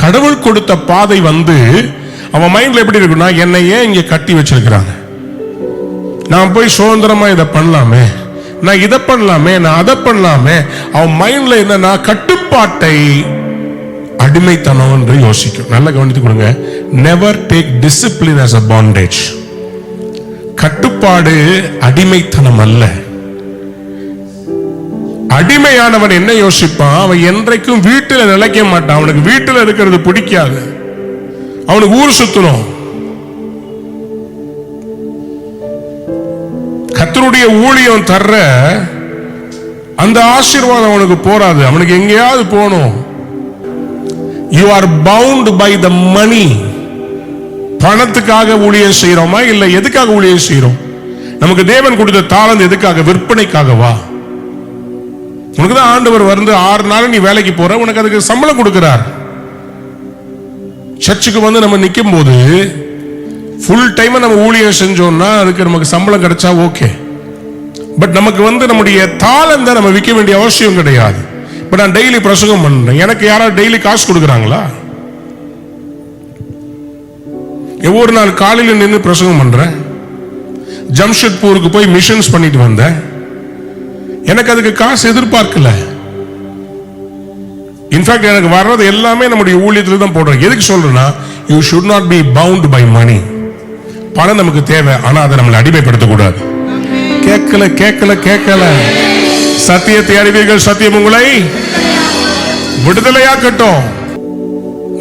கடவுள் கொடுத்த பாதை அவன் மைண்ட்ல எப்படி இருக்குன்னா, என்னை ஏன் இங்க கட்டி வச்சிருக்கிறாங்க, நான் போய் சுதந்திரமா இதை பண்ணலாமே, நான் இதை பண்ணலாமே, நான் அதை பண்ணலாமே. அவன் மைண்ட்ல என்னன்னா கட்டுப்பாட்டை, அடிமைத்தனம் என்று யோசிக்கும். நல்ல கவனித்துக் கொடுங்க. Never take discipline as a bondage. கட்டுப்பாடு அடிமைத்தனம் அல்ல. அடிமையானவன் என்ன யோசிப்பான்? அவன் என்றைக்கும் வீட்டில் நிலைக்க மாட்டான். அவனுக்கு வீட்டில் இருக்கிறது பிடிக்காது. அவனுக்கு ஊர் சுத்தணும். கர்த்தருடைய ஊழியம் தர்ற அந்த ஆசீர்வாதம் அவனுக்கு போராது. அவனுக்கு எங்கேயாவது போகணும். You are bound by the money. பணத்துக்காக ஊழியம் செய்யறோமா இல்ல எதுக்காக ஊழியம் செய்யறோம்? நமக்கு தேவன் கொடுத்த தாளந்து எதுக்காக? விற்பனைக்காகவா? உனக்கு தான் ஆண்டவர் வந்து 6 நாள் நீ வேலைக்கு போற, உனக்கு அதுக்கு சம்பளம் கொடுக்கிறார். சர்ச்சுக்கு வந்து நம்ம நிற்கும் போது ஃபுல் டைம் நம்ம ஊழியம் செஞ்சோம்னா அதுக்கு நமக்கு சம்பளம் கிடைச்சா ஓகே. பட் நமக்கு வந்து நம்முடைய தாளந்தை நம்ம விற்க வேண்டிய அவசியம் கிடையாது. பட் நான் டெய்லி பிரசங்கம் பண்றேன், எனக்கு யாராவது டெய்லி காசு கொடுக்குறாங்களா? ஒவ்வொரு நாள் காலையில் நின்று பிரசங்கம் பண்றேன். ஜம்ஷெட்பூருக்கு போய் மிஷன்ஸ் பண்ணிட்டு வந்தேன். எனக்கு அதுக்கு காசு எதிர்பார்க்கல. இன்ஃபேக்ட் எனக்கு வர்றது எல்லாமே நம்முடைய ஊழியத்தில் தான் போடுறேன். எதுக்கு சொல்றேன்னா, you should not be bound by money. பணம் நமக்கு தேவை, ஆனா அதை நம்மளை அடிமைப்படுத்தக்கூடாது. கேட்கல கேட்கல கேட்கல. சத்தியத்தை அறிவீர்கள், சத்தியம் உங்களை விடுதலையாக்கட்டும்.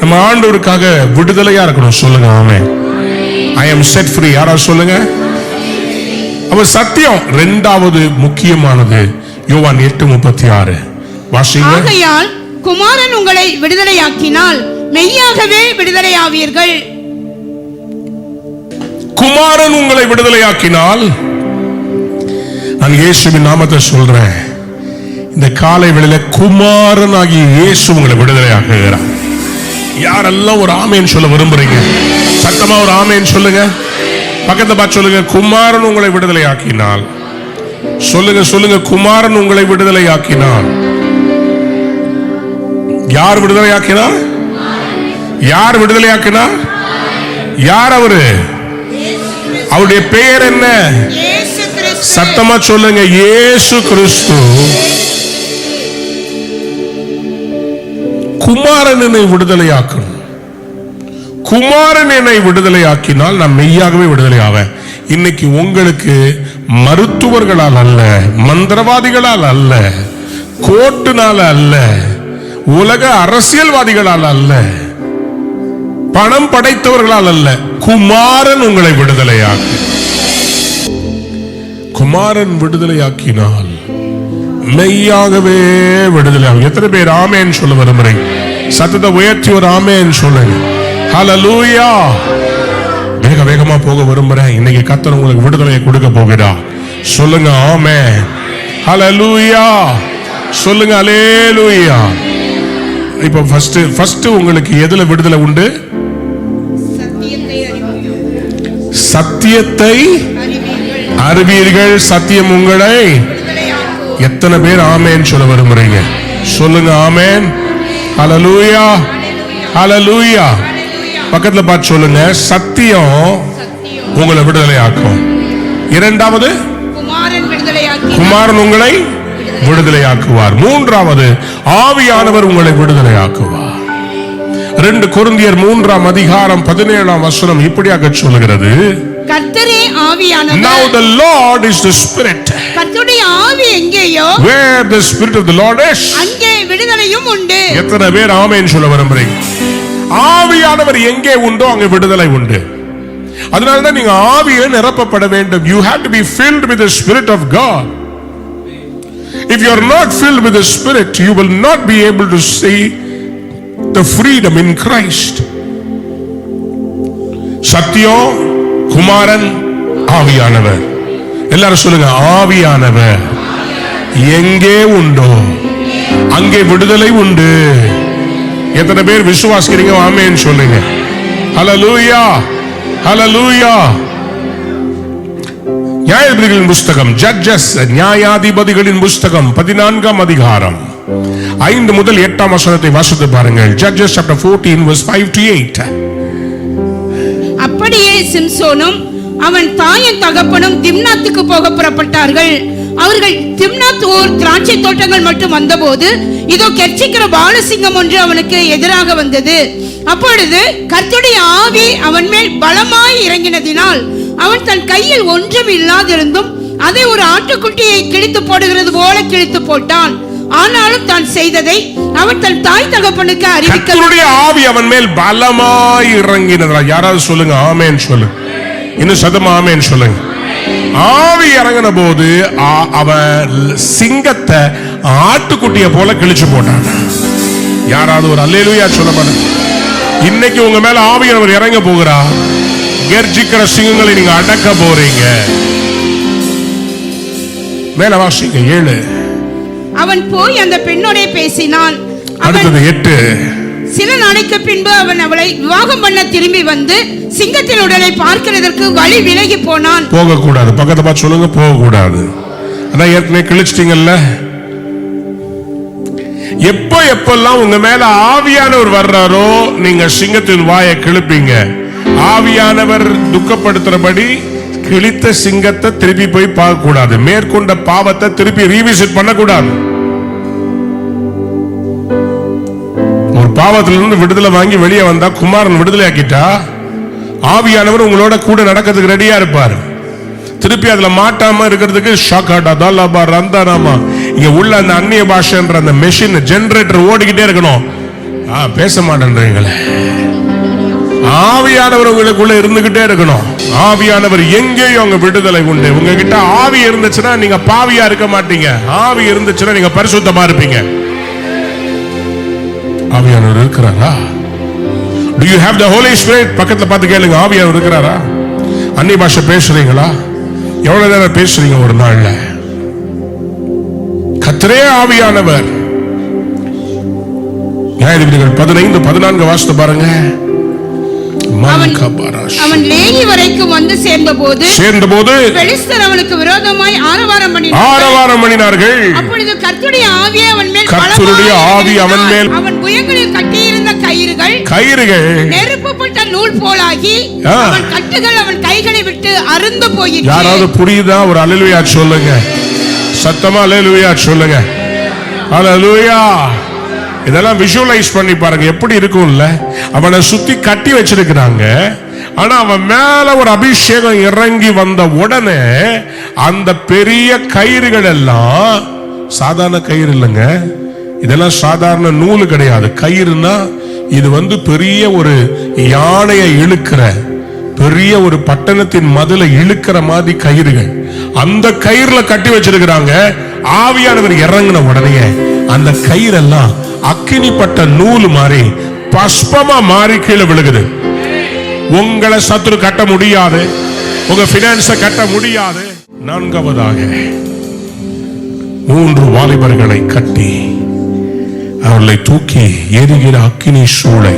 நம்ம ஆண்டவருக்காக விடுதலையா இருக்கணும். சொல்லுங்க ஆமென். ஐ அம் செட் ஃப்ரீ. யாராவது சொல்லுங்க. அவர் சத்தியம். இரண்டாவது முக்கியமானது யோவான் 8:36 வாசிங்க. ஆகையால் குமாரன் உங்களை விடுதலையாக்கினால் மெய்யாகவே விடுதலையாவீர்கள். குமாரன் உங்களை விடுதலையாக்கினால், நான் இயேசுவின் நாமத்தை சொல்றேன், இந்த காலை வேளையில குமாரன் ஆகிய இயேசு உங்களை விடுதலையாக்குகிறார். யாரெல்லாம் ஒரு ஆமேன் சொல்ல விரும்புறீங்க? சத்தமா ஒரு ஆமேன் சொல்லுங்க. பக்கத்தை பார்த்து சொல்லுங்க, குமாரன் உங்களை விடுதலையாக்கினால். சொல்லுங்க சொல்லுங்க, குமாரன் உங்களை விடுதலையாக்கினால். யார் விடுதலையாக்கினார்? யார் விடுதலையாக்கினார்? யார் அவரு? அவருடைய பெயர் என்ன? சத்தமா சொல்லுங்க, இயேசு கிறிஸ்து. குமாரன் என்னை விடுதலையாக்கணும். குமாரன் என்னை விடுதலையாக்கினால் நான் மெய்யாகவே விடுதலை ஆவேன். இன்னைக்கு உங்களுக்கு மருத்துவர்களால் அல்ல, மந்திரவாதிகளால் அல்ல, கோர்ட்டுனால அல்ல, உலக அரசியல்வாதிகளால் அல்ல, பணம் படைத்தவர்களால் அல்ல, குமாரன் உங்களை விடுதலையாக்கு. குமாரன் விடுதலையாக்கினால் மெய்யாகவே விடுதலையாகும். எத்தனை பேர் ஆமேன் சொல்ல விரும்புறீங்க? சத்தத்தை உயர்த்தி ஒரு ஆமேன் சொல்லுங்க. ஹல்லேலூயா. வேக வேகமா போக விரும்புறேன். இன்னைக்கு கர்த்தர் உங்களுக்கு விடுதலையை கொடுக்க போகிறார். சொல்லுங்க ஆமென். ஹல்லேலூயா. சொல்லுங்க ஹல்லேலூயா. இப்போ ஃபர்ஸ்ட் உங்களுக்கு எதுல விடுதலை உண்டு? சத்தியத்தை அறிவீர்கள், சத்தியம் உங்களை. எத்தனை பேர் ஆமென் சொல்ல விரும்புறீங்க? சொல்லுங்க ஆமென். ஹல்லேலூயா. ஹல்லேலூயா. பக்கத்துல பார்த்து சொல்லுங்க, சத்தியம் உங்களை விடுதலையாக்கும். இரண்டாவது, குமாரன் உங்களை விடுதலையாக்குவார். மூன்றாவது, ஆவியானவர் உங்களை விடுதலையாக்குவார். 2 கொரிந்தியர் 3:17 இப்படியாக சொல்லுகிறது, கர்த்தரே ஆவியானவர். Now the Lord is the Spirit. கர்த்தருடைய ஆவி எங்கேயோ, where the Spirit of the Lord is, அங்கே விடுதலையும் உண்டு. எத்தனை பேர் ஆமென் சொல்ல விரும்புறீங்க? ஆவியானவர் எங்கே உண்டோ அங்கே விடுதலை உண்டு. அதனால்தான் நீங்க ஆவியை நிரப்பப்பட வேண்டும். You have to be filled with the Spirit of God. If you are not filled with the Spirit, you will not be able to see the freedom in Christ. சத்தியம், குமாரன், ஆவியானவர். எல்லாரும் சொல்லுங்க, ஆவியானவர் எங்கே உண்டோ அங்கே விடுதலை உண்டு. எத்தனை பேர் விசுவாசிக்கிறீங்க? ஆமென் சொல்லுங்க. ஹல்லேலூயா. ஹல்லேலூயா. நியாயாதிபதிகளின் புஸ்தகம், ஜட்ஜஸ், நியாயாதிபதிகளின் புஸ்தகம் 14ஆம் அதிகாரம் 5 முதல் 8ஆம் வசனத்தை வாசித்து பாருங்கள். Judges chapter 14 verse 5 to 8. அப்படியே சிம்சோனும் அவன் தாயின் தகப்பனும் திம்னாத்துக்கு போக புறப்பட்டார்கள். அவர்கள் திம்னாத் ஊர் திராட்சை தோட்டங்கள் மட்டும் வந்தபோது இதோ கெர்ச்சிக்கிற பாலசிங்கம் ஒன்று அவனுக்கு எதிராக வந்தது. அப்பொழுது கர்த்தருடைய ஆவி அவன் மேல் பலமாய் இறங்கினதினால் அவன் தன் கையில் ஒன்றும் இல்லாதிருந்தும் அதை ஒரு ஆட்டுக்குட்டியை கிழித்து போடுகிறது போல கிழித்து போட்டான். ஆனாலும் தான் செய்ததை அவன் தன் தாய் தகப்பனுக்கு அறிவிக்க கர்த்தருடைய ஆவி அவன் மேல் பலமாய் இறங்கினதா. யாராவது சொல்லுங்க ஆமென் சொல்லுங்க. இன்னும் சத்தமா ஆமென் சொல்லுங்க. ஆவி இறங்கின போது அவன் சிங்கத்தை ஆட்டுக்குட்டிய போல கிழிச்சு போட்டான். யாராவது ஒரு அல்லேலூயா சொல்ல மாட்டாங்க. இன்னைக்கு உங்க மேல ஆவியானவர் இறங்க போகிறா. கர்ஜிக்கிற சிங்கங்களை நீங்க அடக்க போறீங்க. மேல வாசிங்க 7. அவன் போய் அந்த பெண்ணோட பேசினான். அடுத்தது 8. சில நாளைக்கு பின்பு அவன் அவளை விவாகம் பண்ண திரும்பி வந்து சிங்கத்தின் உடலை பார்க்கிறதற்கு வழி விலகி போனான். போக கூடாது. பக்கத்தை பார்த்து சொல்லுங்க, போக கூடாது. அதான் ஏற்கனவே கிழிச்சிட்டீங்கல்ல. எப்பெல்லாம் உங்க மேல ஆவியானவர் வர்றாரோ நீங்க சிங்கத்தின் வாயை கிழிப்பீங்க. ஆவியானவர் துக்கப்படுத்துறபடி கிழித்த சிங்கத்தை திருப்பி போய் பார்க்க கூடாது. மேற்கொண்ட பாவத்தை திருப்பி ரீவிசிட் பண்ண கூடாது. ஒரு பாவத்திலிருந்து விடுதலை வாங்கி வெளியே வந்தா குமாரன் விடுதலை ஆக்கிட்டா ஆவியானவர் உங்களோட கூட நடக்கிறதுக்கு ரெடியா இருப்பார். திருப்பி அதுல மாட்டாம இருக்கிறதுக்கு ஷாக்காடா தாலாபா ரந்தாராமா இங்க உள்ள அந்த அந்நிய பாஷைன்ற அந்த மெஷின் ஜெனரேட்டர் ஓடிக்கிட்டே இருக்கணும். பேச மாட்டேன்றீங்களே. ஆவியானவர் உங்களுக்குள்ள இருந்துகிட்டே இருக்கணும். ஆவியானவர் எங்கேயும் அங்க விடுதலை உண்டு. உங்ககிட்ட ஆவி இருந்துச்சுன்னா நீங்க பாவியா இருக்க மாட்டீங்க. ஆவி இருந்துச்சுன்னா நீங்க பரிசுத்தமா இருப்பீங்க. ஆவியானவர் இருக்கிறாரா? Do you have the Holy Spirit? பக்கத்துல பார்த்து கேளுங்க, ஆவியானவர் இருக்கிறாரா? அந்நிய பாஷை பேசுறீங்களா? எவ்வளவு நேரம் பேசுறீங்க ஒரு நாள்ல? கர்த்தரே ஆவியானவர். நியாயாதிபதிகள் 15:14 வாசித்து பாருங்க. அவன் லேகி வரைக்கும் வந்து சேர்ந்தபோது பெலிஸ்தர் அவனுக்கு விரோதமாய் ஆரவாரம் பண்ணினார்கள். அப்பொழுது கர்த்தருடைய ஆவி அவன் மேல் அவன் புயங்களில் கட்டியிருந்த கயிறுகள் நெருப்பப்பட்ட நூல் போலாகி அவன் கட்டுகள் அவன் கைகளை விட்டு அறுந்து போயிற்று. யாராவது புரியுதா? ஒரு அல்லேலூயா சொல்லுங்க. சத்தமா அல்லேலூயா சொல்லுங்க. அல்லேலூயா. இதெல்லாம் விஷுவலைஸ் பண்ணி பாருங்க எப்படி இருக்கும்ல. அவனை சுத்தி கட்டி வச்சிருக்கிறாங்க. ஆனா அவன் மேல ஒரு அபிஷேகம் இறங்கி வந்த உடனே அந்த பெரிய கயிறுகள் எல்லாம் சாதாரண கயிறு இல்லைங்க. இதெல்லாம் சாதாரண நூலு கிடையாது. கயிறுனா இது பெரிய ஒரு யானையை இழுக்கிற, பெரிய ஒரு பட்டணத்தின் மதுளை இழுக்கிற மாதிரி கயிறுகள். அந்த கயிறுல கட்டி வச்சிருக்கிறாங்க. ஆவியானவர் இறங்கின உடனே அந்த கயிறெல்லாம் அக்கினிப்பட்ட நூல் மாறி பஸ்பமா மாறி கீழே விழுகுது. உங்களை சத்துரு கட்ட முடியாது. உங்க பினான்ஸ கட்ட முடியாது. 4வதாக 3 வாலிபர்களை கட்டி அவர்களை தூக்கி எரிகிற அக்கினி சூளை,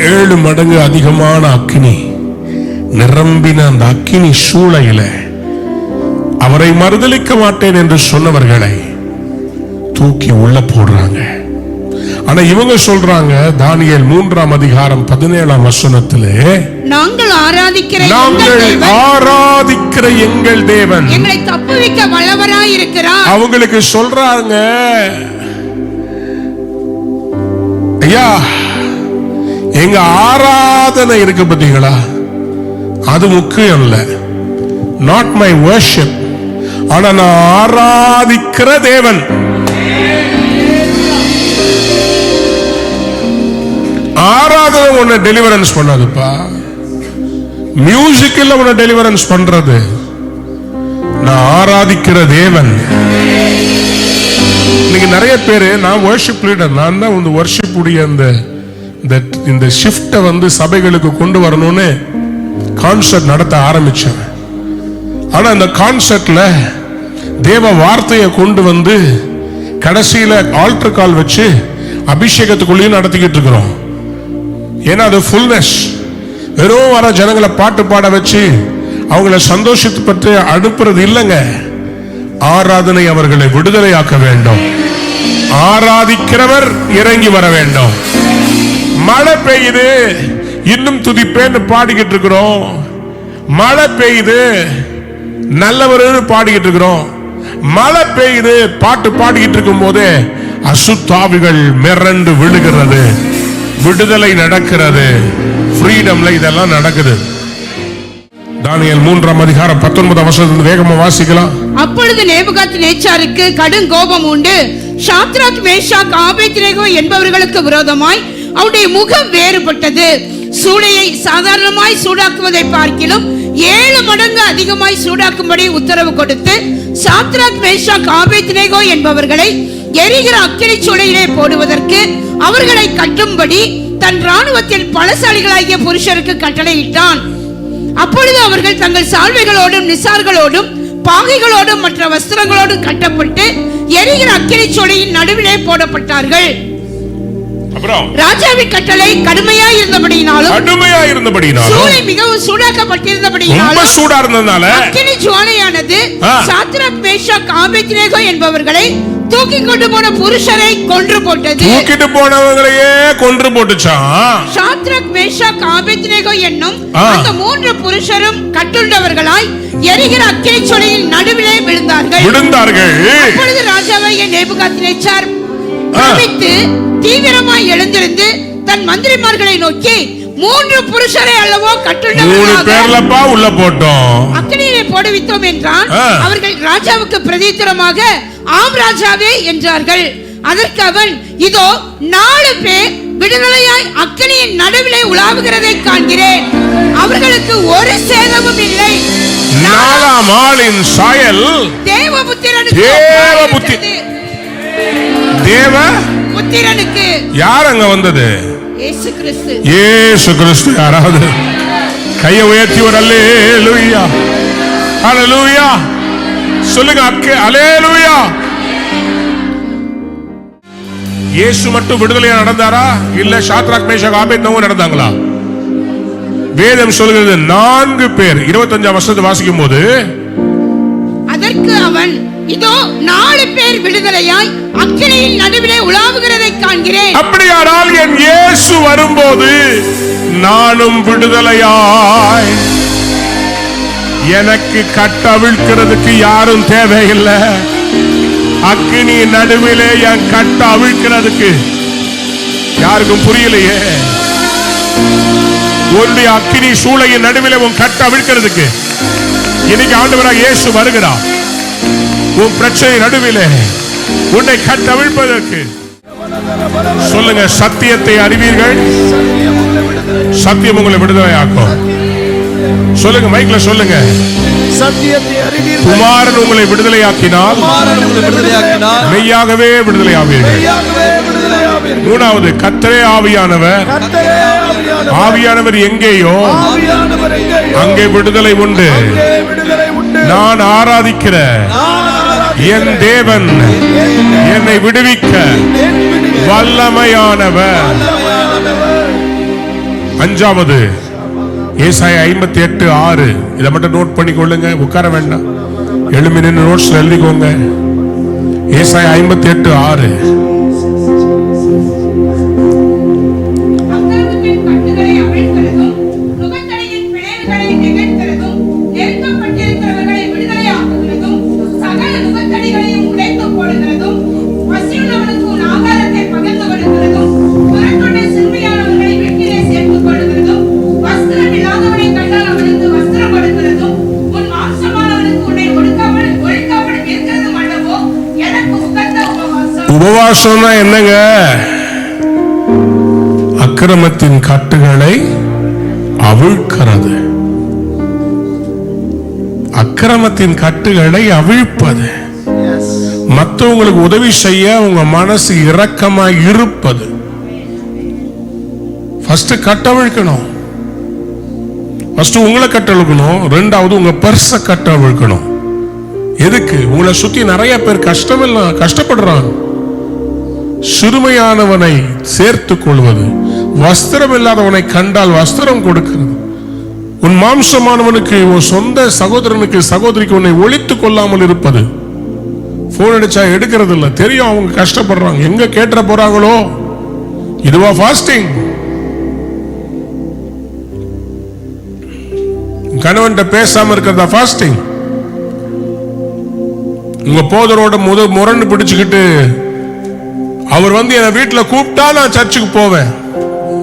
7 மடங்கு அதிகமான அக்கினி நிரம்பின அந்த அக்கினி சூளையில அவரை மறுதலிக்க மாட்டேன் என்று சொன்னவர்களை தூக்கி உள்ள போடுறாங்க. ஆனா இவங்க சொல்றாங்க, தானியேல் 3ஆம் அதிகாரம் 17ஆம் வசனத்திலே, நாங்கள் ஆராதிக்கிற எங்கள் தேவன் எங்களை தப்புவிக்க வல்லவராய் இருக்கிறார். அவங்களுக்கு சொல்றாங்க, ஐயா எங்க ஆராதனை இருக்கு பாத்தீங்களா, அது முக்கியம் இல்ல. Not my worship. ஆனா நான் ஆராதிக்கிற தேவன். ஆராதனை உன்னை டெலிவரன்ஸ் பண்ணாதுப்பா. மியூசிக் இல்ல உன்னை டெலிவரன்ஸ் பண்றது. நான் ஆராதிக்கிற தேவன். இன்னைக்கு நிறைய பேரு நான் வர்ஷிப் லீடர், நான் தான் இந்த வர்ஷிப் உடைய இந்த ஷிஃப்ட சபைகளுக்கு கொண்டு வரணும்னு கான்சர்ட் நடத்த ஆரம்பிச்சேன். ஆனா இந்த கான்சர்ட்ல தேவ வார்த்தையை கொண்டு கடைசியில ஆல்டர் கால் வச்சு அபிஷேகத்துக்குள்ளேயும் நடத்திக்கிட்டு இருக்கிறோம். ஏன்னா அது ஃபுல்னஸ். வெறும் வர ஜனங்களை பாட்டு பாட வச்சு அவங்களை சந்தோஷத்தை பற்றி அனுப்புறது இல்லைங்க. ஆராதனை அவர்களை விடுதலையாக்க வேண்டும். ஆராதிக்கிறவர் இறங்கி வர வேண்டும். மழை பெய்யுது, இன்னும் துதிப்பேன்னு பாடிக்கிட்டு இருக்கிறோம். மழை பெய்யுது, நல்லவர் பாடிக்கிட்டு இருக்கிறோம். மழை பெய்யுது, பாட்டு பாடிக்கிட்டு இருக்கும் போதே அசுத்தாவிகள் மிரண்டு விழுகிறது, விடுதலை நடக்கிறது, ஃப்ரீடம்ல இதெல்லாம் நடக்குது. தானியேல் 3ஆம் அதிகாரம் 19ஆம் வசனத்திலிருந்து வேகமா வாசிக்கலாம். அப்பொழுது நேபுகாத்நேச்சாருக்கு கடும் கோபம் உண்டு. சாத்ராக் மேஷாக் ஆபேத்நேகோ என்பவர்களுக்கு விரோதமாய் அவருடைய முகம் வேறுபட்டது. சூளையை சாதாரணமாய் சூடாக்குவதை பார்க்கிலும் 7 மடங்கு அதிகமாய் சூடாக்கும்படி உத்தரவு கொடுத்து சாத்ராக் மேஷாக் ஆபேத்நேகோ என்பவர்களை எரிகிற அக்கினி சூளையிலே போடுவதற்கு அவர்களை கட்டும்படி தன் ராணுவத்தில் பலசாலிகளாகிய புருஷருக்கு கட்டளையிட்டான். அப்பொழுது அவர்கள் தங்கள் சால்வைகளோடும் நிசார்களோடும் பாகைகளோடும் மற்ற வஸ்திரங்களோடும் கட்டப்பட்டு எரிகிற அக்கினி சூளையின் நடுவிலே போடப்பட்டார்கள். ராஜாவின் கட்டளை கடுமையா இருந்தபடியினாலும் சூளை மிகவும் சூடாக்கப்பட்டிருந்தபடியினாலும் அக்கினி ஜுவாலையானது சாத்ராக் மேஷாக் ஆபேத்நேகோ என்பவர்களை தூக்கி கொண்டு போன புருஷரை கொன்று போட்டது. தூக்கிட்டு போனவங்களையே கொன்று போட்டுச்சாம். சாத்ராக் மேஷாக் ஆபேத்நேகோ என்னும் அந்த 3 புருஷரும் கட்டுண்டவர்களாய் எரிகிற அக்கினி சூளையின் நடுவிலே விழுந்தார்கள். அப்பொழுது ராஜாவாகிய நேபுகாத்நேச்சார் பிரமித்து தீவிரமாய் எழுந்திருந்து தன் மந்திரிமார்களை நோக்கி 3 புருஷரை அல்லவோ கட்டுண்டவர்களாக உள்ள போட்டோம், அக்கினியிலே போடுவித்தோம் என்றான். அவர்கள் ராஜாவுக்கு பிரதித்திரமாக ஆம் ராஜாவே என்றார்கள். அதற்கு அவன், இதோ 4 பேர் விடுதலையாய் அக்கினியின் நடுவிலே உலாவுகிறதை காண்கிறேன். அவர்களுக்கு ஒரு சேதமும் இல்லை. 4ஆம் ஆளின் சாயல் தேவபுத்திரனுக்கு. யார் அங்க வந்தது? இயேசு கிறிஸ்து. இயேசு கிறிஸ்து. யாராவது கையை உயர்த்தி ஒரு அல்லேலூயா அல்லேலூயா சொல்லுங்க. அல்லேலூயா. இயேசு மட்டும் விடுதலையா நடந்தாரா? இல்ல சாத்ராக் மேஷாக் ஆபேத்நேகோ நடந்தாங்களா? வேதம் சொல்கிறது 4 பேர். 25ஆம் வசனத்தை வாசிக்கும் போது, அதற்கு அவன், இதோ 4 பேர் விடுதலையாய் அக்கினியின் நடுவிலே உலாவுகிறதை காண்கிறேன். அப்படியானால் என் இயேசு வரும்போது நானும் விடுதலையாய், எனக்கு கட்டவிழ்க்கிறதுக்கு யாரும் தேவையில்லை. அக்கினி நடுவிலே என் கட்ட அவிழ்க்கிறதுக்கு யாருக்கும் புரியலையே. உன்னுடைய அக்கினி சூளையின் நடுவிலே உன் கட்ட அவிழ்க்கிறதுக்கு இன்னைக்கு ஆண்டவராக இயேசு வருகிறார். உன் பிரச்சனை நடுவிலே உன்னை கட்ட அவிழ்ப்பதற்கு. சொல்லுங்க, சத்தியத்தை அறிவீர்கள், சத்தியம் உங்களை விடுதலையாக்கும். சொல்லுங்க, மைக்ல சொல்லுங்க. சத்தியத்தை அறிவீர்கள், குமாரன் உங்களை விடுதலையாக்கினால் மெய்யாகவே விடுதலையாவீர்கள். 3வது, கர்த்தரே ஆவியானவர். ஆவியானவர் எங்கேயோ அங்கே விடுதலை உண்டு. நான் ஆராதிக்கிற என் தேவன் என்னை விடுவிக்க வல்லமையானவர். 5வது, ஏசாயா 58:6. இதை மட்டும் நோட் பண்ணிக்கொள்ளுங்க, உட்கார வேண்டாம், எழுமி நின்று நோட்ஸ் எழுதிக்கோங்க. ஏசாயா 58:6. உபவாசம்னா என்னங்க? அக்கிரமத்தின் கட்டுகளை அவிழ்க்கிறது. அக்கிரமத்தின் கட்டுகளை அவிழ்ப்பது, மற்றவங்களுக்கு உதவி செய்ய உங்க மனசு இரக்கமா இருப்பது. ஃபர்ஸ்ட் கட்டவிழ்க்கணும். ஃபர்ஸ்ட் உங்களை கட்டவிழ்க்கணும். 2வது உங்க பர்ஸ கட்டவிழ்க்கணும். எதுக்கு? உங்களை சுத்தி நிறைய பேர் கஷ்டப்படுறாங்க. சிறுமையானவனை சேர்த்துக் கொள்வது, வஸ்திரம் இல்லாதவனை கண்டால் வஸ்திரம் கொடுக்கிறது, உன் மாம்சமானவனுக்கு, உன் சொந்த சகோதரனுக்கு சகோதரிக்கு உன்னை ஒழித்துக் கொள்ளாமல் இருப்பது. போன் அடிச்சா எடுக்கிறது இல்ல, தெரியும் அவங்க கஷ்டப்படுறாங்க, எங்க கேட்ட போறாங்களோ. இதுவா ஃபாஸ்டிங்? கணவன்கிட்ட பேசாம இருக்கிறதா ஃபாஸ்டிங்? உங்க போதரோட முரண்டு பிடிச்சுக்கிட்டு அவர் என் வீட்டுல கூப்பிட்டா நான் சர்ச்சுக்கு போவேன்,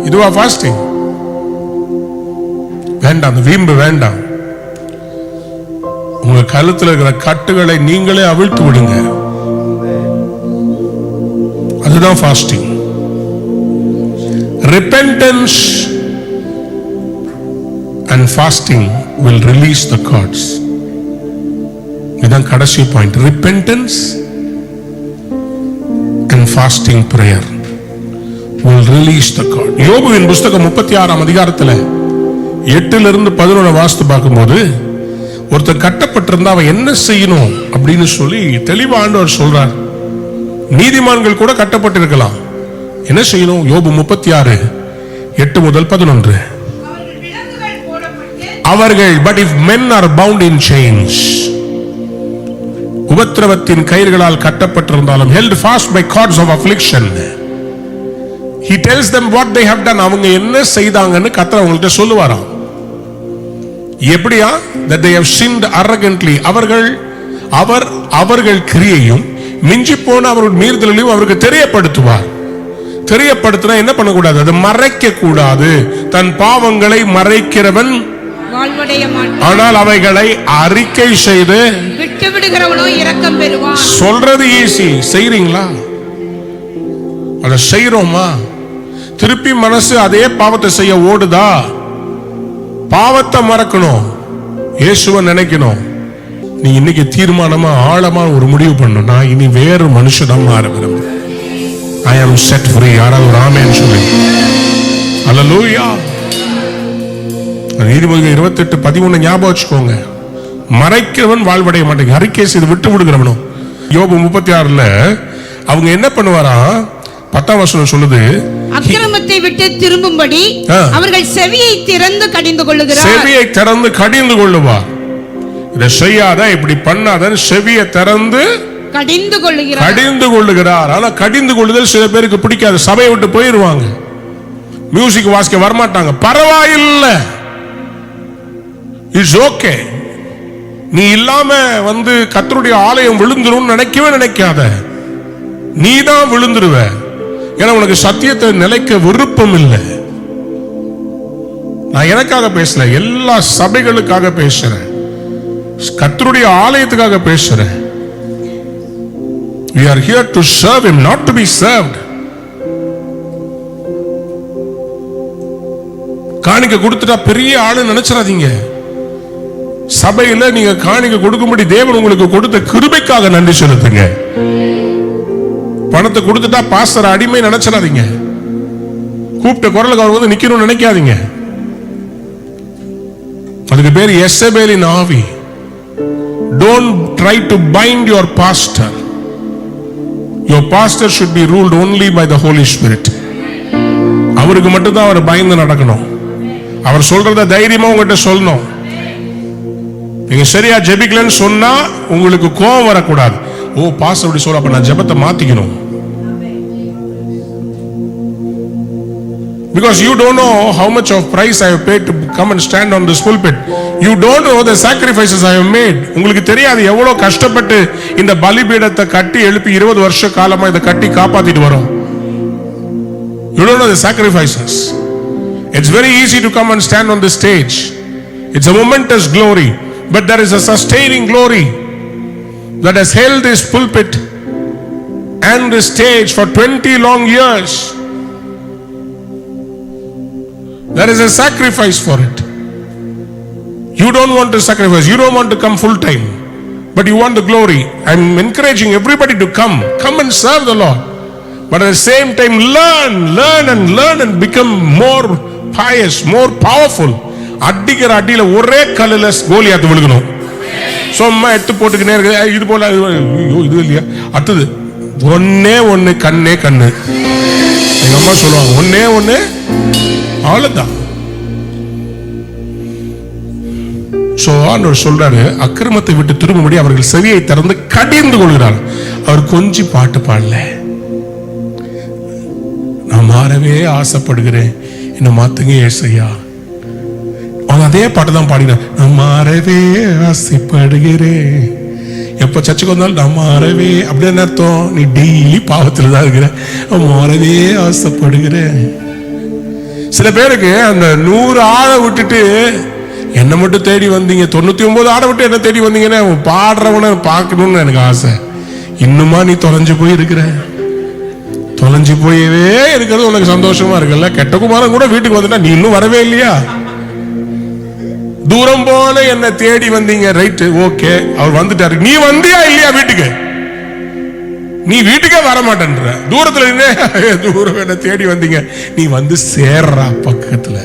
இதுவா ஃபாஸ்டிங்? வேண்டாம், அந்த வீம்பு வேண்டாம். உங்க கழுத்துல இருக்கிற கட்டுகளை நீங்களே அவிழ்த்து விடுங்க. அதுதான் fasting. Repentance and fasting will release the cords. இதான் கடைசி point. Repentance and fasting prayer will release the cord. யோபுவின் புத்தகம் 36ஆம் அதிகாரத்தில் 8-11 வாசித்து பார்க்கும்போது ஒருத்தர் கட்டப்பட்டிருந்தா அவன் என்ன செய்யணும் அப்படின்னு சொல்லி தெளிவா ஆண்டவர் சொல்றார். நீதிமான்கள் கூட கட்டப்பட்டிருக்கலாம். என்ன செய்யணும்? யோபு 36:8-11. அவர்கள் but if men are bound in chains, உபத்திரவத்தின் கயிறுகளால் கட்டப்பட்டிருந்தாலும், held fast by cords of affliction, he tells them what they have done. அவங்க என்ன செய்தாங்கன்னு கர்த்தர் அவங்கள்ட்ட சொல்லுவாராம். எப்படியா? that they have sinned arrogantly. அவர்கள் கிரியையும் மிஞ்சி போன அவர்கள் மீறுதலையும் அவருக்கு தெரியப்படுத்துவார். தெரியப்படுத்தினா என்ன பண்ணக்கூடாது? அது மறைக்க கூடாது. தன் பாவங்களை மறைக்கிறவன் வாழ்வடைய மாட்டான், ஆனால் அவைகளை அறிக்கை செய்து விட்டு விடுகிறவனோ இரக்கம் பெறுவான். சொல்றது ஈஸி, செய்றீங்களா? அதை செய்றோமா? திருப்பி மனசு அதே பாவத்தை செய்ய ஓடுதா? பாவத்தை மறக்கணும், இயேசுவை நினைக்கணும். நீ இன்னைக்கு தீர்மானமா ஆழமா ஒரு முடிவு பண்ணணும். நான் இனி வேறு மனுஷனா மாற விரும்புறேன். I am set free. யாராவது ஒரு ஆமென் சொல்லுங்க. அல்லேலூயா. நீதிமொழிகள் 28:13 ஞாபகம் வச்சுக்கோங்க. மறைக்கிறவன் வாழ்வடைய மாட்டேங்க, அறிக்கை செய்து விட்டு விடுகிறவனும். யோபு 36ல அவங்க என்ன பண்ணுவாரா? 10ஆம் வசனம் சொல்லுது, அக்கிரமத்தை விட்டு திரும்பும்படி அவர்கள் செவியை திறந்து கடிந்து கொள்ளுகிறார். செவியை திறந்து கடிந்து கொள்ளுவார். இதை செய்யாத, இப்படி பண்ணாத, செவியை திறந்து கடிந்து கொள்ளுகிறார். ஆனா கடிந்து கொள்ளுதல் சில பேருக்கு பிடிக்காது. சபையை விட்டு போயிருவாங்க, மியூசிக் வாசிக்க வரமாட்டாங்க. பரவாயில்லை, இட்ஸ் ஓகே. நீ இல்லாம கர்த்தருடைய ஆலயம் விழுந்துரும் நினைக்கவே நினைக்காத. நீ தான் விழுந்துருவ. ஏன்னா உனக்கு சத்தியத்தை நிலைக்க விருப்பம் இல்லை. நான் எனக்காக பேசல, எல்லா சபைகளுக்காக பேசுறேன், கர்த்தருடைய ஆலயத்துக்காக பேசுறேன். We are here to serve him, not to be served. காணிக்கை கொடுத்துட்டா பெரிய ஆளு நினைச்சிடாதீங்க. சபையில நீங்க காணிக்கை கொடுக்கும்படி தேவன் உங்களுக்கு கொடுத்த கிருபைக்காக நன்றி செலுத்துங்க. பணத்தை கொடுத்துட்டா பாஸ்டர் அடிமை நினைச்சிடாதீங்க. கூப்பிட்ட குரலுக்கு அவர் நிக்கணும்னு நினைக்காதீங்க. அதுக்கு பேர் எசபேலின் ஆவி. Don't try to bind your pastor. Your pastor should be ruled only by the Holy Spirit. அவருக்கு மட்டும்தான் அவர் பயந்து நடக்கணும். அவர் சொல்றத தைரியமா உங்ககிட்ட சொல்லணும். நீங்க சரியா ஜெபிக்கலன்னு சொன்னா உங்களுக்கு கோபம் வரக்கூடாது. ஓ பாஸ்டர் அப்படி சொல்ற, அப்ப நான் ஜெபத்தை மாத்திக்கணும். Because you don't know how much of price I have paid to come and stand on this pulpit. You don't know the sacrifices I have made. உங்களுக்கு தெரியாது எவ்வளவு கஷ்டப்பட்டு இந்த பலிபீடத்தை கட்டி எழுப்பி 20 வருஷ காலமா இதை கட்டி காப்பாத்திட்டு வரோம். You don't know the sacrifices. It's very easy to come and stand on the stage. It's a momentous glory, but there is a sustaining glory that has held this pulpit and this stage for 20 long years. There is a sacrifice for it. You don't want to sacrifice. You don't want to come full time, but you want the glory. I'm encouraging everybody to come and serve the Lord, but at the same time learn and become more pious, more powerful. அடிக்கிற அடியில ஒரே கல்லுல கோலியாத்து விழுகணும். சும்மா எடுத்து போட்டுக்கினே இருக்கு. இது போல இது இல்லையா? அடுத்தது ஒண்ணே கண்ணே கண்ணு. எங்க அம்மா சொல்லுவாங்க, ஒண்ணே அவ்வளவுதான். சொல்றாரு, அக்கிரமத்தை விட்டு திரும்பும்படி அவர்கள் செவியை திறந்து கடிந்து கொள்கிறார். அவர் கொஞ்சி பாட்டு பாடல, நான் மாறவே ஆசைப்படுகிறேன், என்ன மாத்துங்க ஏசையா. அவங்க அதே பாட்டு தான் பாடினார். நான் மாறவே ஆசைப்படுகிறேன். எப்ப சர்ச்சுக்கு வந்தாலும் நான் மாறவே, அப்படின்னு அர்த்தம் நீ டெய்லி பாவத்தில் தான் இருக்கிற. மாறவே ஆசைப்படுகிறேன். சில பேருக்கு அந்த 100 ஆளை விட்டுட்டு என்ன மட்டும் தேடி வந்தீங்க, 99 ஆடை விட்டு என்ன தேடி வந்தீங்கன்னா பாடுறவனை பார்க்கணும்னு எனக்கு ஆசை. இன்னுமா நீ தொலைஞ்சு போய் இருக்கிற? தொலைஞ்சு போயவே இருக்கிறது உனக்கு சந்தோஷமா இருக்குல்ல? கெட்ட குமாரன் கூட வீட்டுக்கு வந்துட்டா நீ இன்னும் வரவே இல்லையா? தூரம் போல என்ன தேடி வந்தீங்க, ரைட், ஓகே, அவர் வந்துட்டாரு. நீ வந்தியா இல்லையா வீட்டுக்கு? நீ வீட்டுக்கே வர மாட்டேன்ற, தூரத்துல தூரம் என்ன தேடி வந்தீங்க. நீ வந்து சேர்றா பக்கத்துல.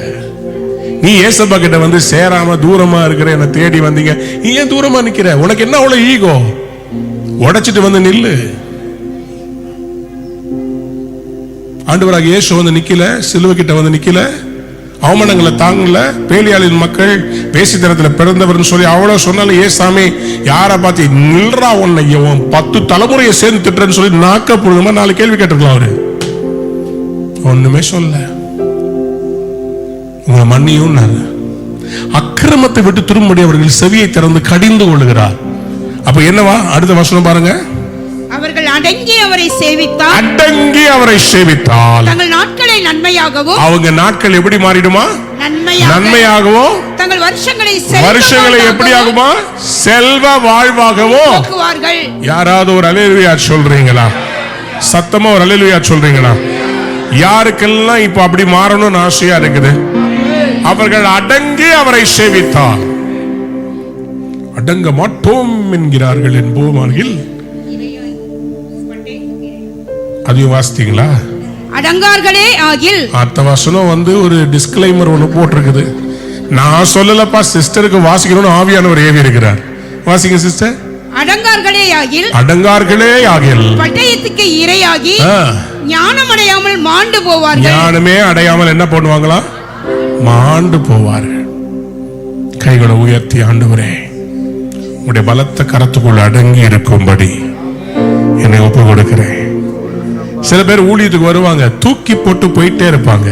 நீ ஏசப்பா கிட்ட வந்து சேராம தூரமா இருக்கிற என்ன தேடி வந்தீங்க. நீ ஏன் தூரமா நிக்கிற? உனக்கு என்ன அவ்வளவு ஈகோ? உடைச்சிட்டு வந்து நில்லு. ஆண்டவராக இயேசு வந்து நிக்கல, சிலுவை கிட்ட வந்து நிக்கல, அவமானங்களை தாங்கல. பேலியாளின் மக்கள் வேசித்தனத்துல பிறந்தவர்னு சொல்லி அவ்வளவு சொன்னாலும் ஏசாமி யாரை பார்த்து நில்றா உன்னை 10 தலைமுறையை சேர்ந்து திட்டுறன்னு சொல்லி நாக்க புழுங்கமா 4 கேள்வி கேட்டிருக்கலாம். அவரு ஒண்ணுமே சொல்ல. உங்களை மன்னியும் அக்கிரமத்தை விட்டு திரும்படி அவர்கள் செவியை திறந்து கடிந்து கொள்ளுகிறார். அப்ப என்னவா அடுத்த வசனம் பாருங்க. அவர்கள் அடங்கி அவரை சேவித்தால், அடங்கி அவரை சேவித்தால் தங்கள் நாட்களை நன்மையாகவும், அவங்க நாட்கள் எப்படி மாறிடுமா? நன்மையாகவும், தங்கள் வருஷங்களை எப்படி ஆகுமா? செல்வ வாழ்வாகவோ. யாராவது ஒரு அல்லேலூயா சொல்றீங்களா? சத்தமா ஒரு அல்லேலூயா சொல்றீங்களா? யாருக்கெல்லாம் இப்ப அப்படி மாறணும்னு ஆசையா இருக்குது? அவர்கள் அடங்கி அவரை சேவித்தார். அடங்க மாட்டோம் என்கிறார்கள் என்போமாகில். அதையும் வாசித்தீங்களா? அடங்கார்களே ஆகில். அடுத்த வசனம் வந்து ஒரு டிஸ்க்ளைமர் ஒன்று போட்டிருக்குது. நான் சொல்லலப்பா, சிஸ்டருக்கு வாசிக்கணும்னு ஆவியானவர் ஏவி இருக்கிறார். வாசிங்க சிஸ்டர். அடங்கார்களே ஆகில், அடங்கார்களே ஆகில், பட்டயத்துக்கு இரையாகி ஞானம் அடையாமல் மாண்டு போவார்கள். ஞானமே அடையாமல் என்ன பண்ணுவாங்களா? மாண்டு போவார்கள். கைகளை உயர்த்தி, ஆண்டவரே உடைய பலத்த கரத்துக்குள் அடங்கி இருக்கும்படி என்னை ஒப்பு கொடுக்கிறேன். சில பேர் ஊழியத்துக்கு வருவாங்க, தூக்கி போட்டு போயிட்டே இருப்பாங்க.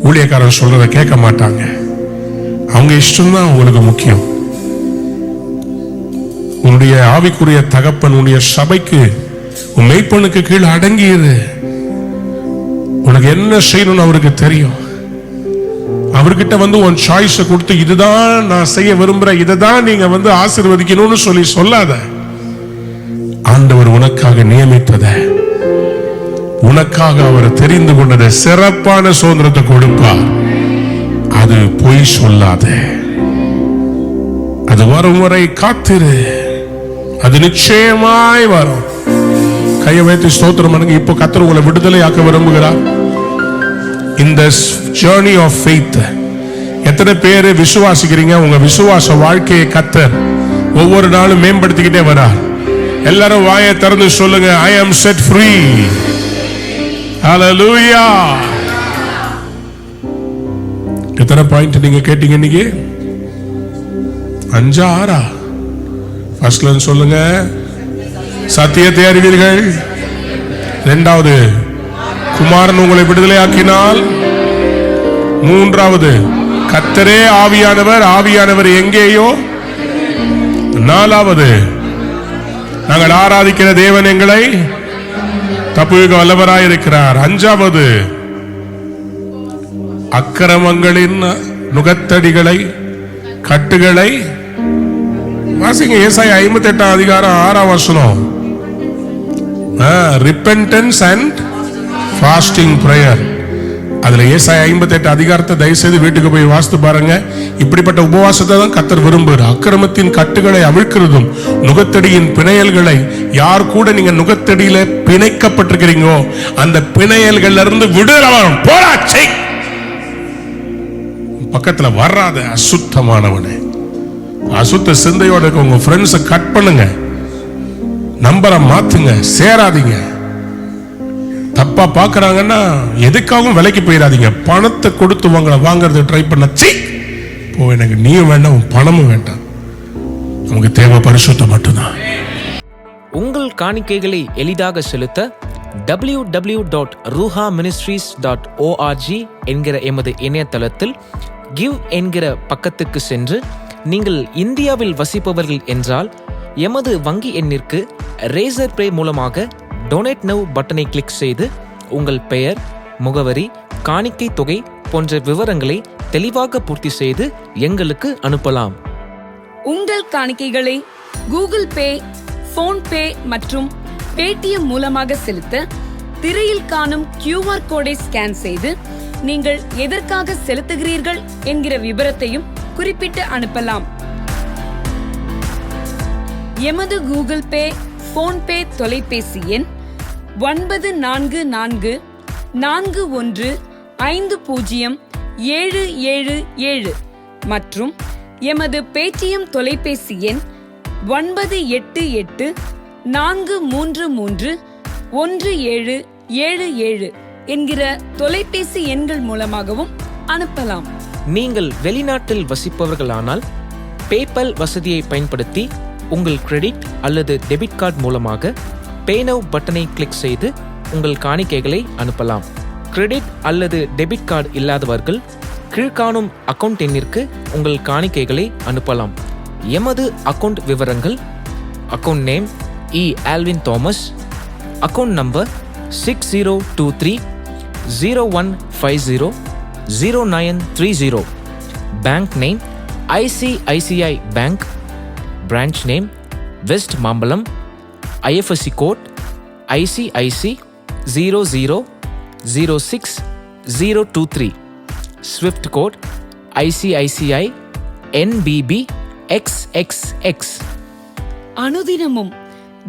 ஊழியக்காரர் சொல்றத கேட்க மாட்டாங்க. அவங்க இஷ்டம் தான் உங்களுக்கு முக்கியம். உன்னுடைய ஆவிக்குரிய தகப்பன் உன்னுடைய சபைக்கு, உன் மெய்ப்பனுக்கு கீழே அடங்கியிரு. உனக்கு என்ன செய்யணும்னு அவருக்கு தெரியும். அவர்கிட்ட வந்து உன் சாய்ஸ் கொடுத்து இதுதான் நான் செய்ய விரும்புறேன், இதைதான் நீங்க வந்து ஆசீர்வதிக்கணும்னு சொல்லி சொல்லாத. ஆண்டவர் உனக்காக நியமித்தத, உனக்காக அவர் தெரிந்து கொண்டதை, சிறப்பான சுதந்திரத்தை கொடுப்பார். அது பொய் சொல்லாத. அது வரும் வரை காத்திரு. அது நிச்சயமாய் வரும். கையை வைத்து ஸ்தோத்திரம் பண்ணுங்க. இப்போ கர்த்தர் உங்களை விடுதலையாக்க விரும்புகிறார். இந்த ஜர்னி ஆஃப் ஃபெய்த் எத்தனை பேர் விசுவாசிக்கிறீங்க? உங்க விசுவாச வாழ்க்கையை கர்த்தர் ஒவ்வொரு நாளும் மேம்படுத்திக்கிட்டே வரார். எல்லாரும் வாயை திறந்து சொல்லுங்க, ஐ ஆம் செட் ஃப்ரீ. ஹல்லேலூயா. எத்தனை பாயிண்ட் நீங்க கேட்டீங்க இன்னைக்கு? 5 6? ஃபர்ஸ்ட்ல சொல்லுங்க, சத்தியத்தை அறிவீர்கள். 2வது, குமாரன் உங்களை விடுதலை ஆக்கினால். 3வது, கர்த்தரே ஆவியானவர், ஆவியானவர் எங்கேயோ. 4வது, நாங்கள் ஆராதிக்கிற தேவன் எங்களை தப்புவிக்க வல்லவராயிருக்கிறார். 5வது, அக்கிரமங்களின் நுகத்தடிகளை, கட்டுகளை. வாசிங்க ஏசாயா 58 அதிகாரம் 6 வசனம். repentance and fasting prayer. அதுல ஏசாயா 58 அதிகாரத்தை தயவு செய்து வீட்டுக்கு போய் வாசித்து பாருங்க. இப்படிப்பட்ட உபவாசத்தை தான் கர்த்தர் விரும்புகிறார். அக்கிரமத்தின் கட்டுகளை அவிழ்க்கிறதும், நுகத்தடியின் பிணையல்களை. யார் கூட நீங்க நுகத்தடியில பிணைக்கப்பட்டிருக்கிறீங்களோ அந்த பிணையல்கள்ல இருந்து விடுதலை வரும். போராட்சி பக்கத்துல வராத அசுத்தமானவனே. அசுத்த சிந்தையோட இருக்க உங்க ஃப்ரெண்ட்ஸை கட் பண்ணுங்க. நம்பரை மாத்துங்க. சேராதீங்க. தப்பா பாக்குறாங்கன்னா எதுக்காகவும் விலைக்கு போயிடாதீங்க. பணத்தை கொடுத்து வாங்கறது ட்ரை பண்ண போ. எனக்கு நீயும் வேண்டாம், பணமும் வேண்டாம். நமக்கு தேவை பரிசுத்தம் மட்டும்தான். உங்கள் காணிக்கைகளை எளிதாக செலுத்த www.ruhaministries.org என்கிற எமது இணையதளத்தில் கிவ் என்கிற பக்கத்துக்கு சென்று, நீங்கள் இந்தியாவில் வசிப்பவர்கள் என்றால் எமது வங்கி எண்ணிற்கு ரேசர் பே மூலமாக டொனேட் நவ் பட்டனை கிளிக் செய்து உங்கள் பெயர், முகவரி, காணிக்கை தொகை போன்ற விவரங்களை தெளிவாக பூர்த்தி செய்து எங்களுக்கு அனுப்பலாம். உங்கள் காணிக்கைகளை கூகுள் பே, போன்பே மற்றும் பேடிஎம் மூலமாக செலுத்த திரையில் காணும் QR கோடை ஸ்கேன் செய்து நீங்கள் எதற்காக செலுத்துகிறீர்கள் என்கிற விபரத்தையும் குறிப்பிட்டு அனுப்பலாம். எமது கூகுள் பே, போன்பே தொலைபேசி எண் 9444150777 மற்றும் எமது பேடிஎம் தொலைபேசி எண் 9884331777 என்கிற தொலைபேசி எண்கள் மூலமாகவும் அனுப்பலாம். நீங்கள் வெளிநாட்டில் வசிப்பவர்களானால் பேபால் வசதியை பயன்படுத்தி உங்கள் கிரெடிட் அல்லது டெபிட் கார்டு மூலமாக பே நவ் பட்டனை கிளிக் செய்து உங்கள் காணிக்கைகளை அனுப்பலாம். கிரெடிட் அல்லது டெபிட் கார்டு இல்லாதவர்கள் கீழ்காணும் அக்கவுண்ட் எண்ணிற்கு உங்கள் காணிக்கைகளை அனுப்பலாம். எமது அக்கவுண்ட் விவரங்கள்: account name E. Alvin Thomas, account number 602301500930, bank name ICICI bank, branch name West Mambalam, IFSC code ICIC 0006023, swift code ICICI NBB XXX. அனுதினமும்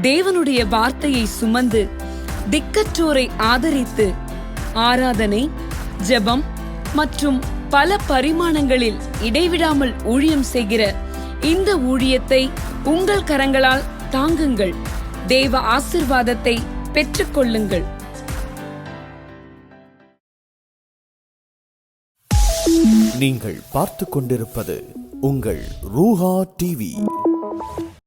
தேவனுடைய வார்த்தையை சுமந்து திக்கற்றோரை ஆதரித்து ஆராதனை, ஜெபம் மற்றும் பல பரிமாணங்களில் இடைவிடாமல் ஊழியம் செய்கிற இந்த ஊழியத்தை உங்கள் கரங்களால் தாங்குங்கள். தேவ ஆசீர்வாதத்தை பெற்றுக்கொள்ளுங்கள். நீங்கள் பார்த்து கொண்டிருப்பது உங்கள் ரூஹா டிவி.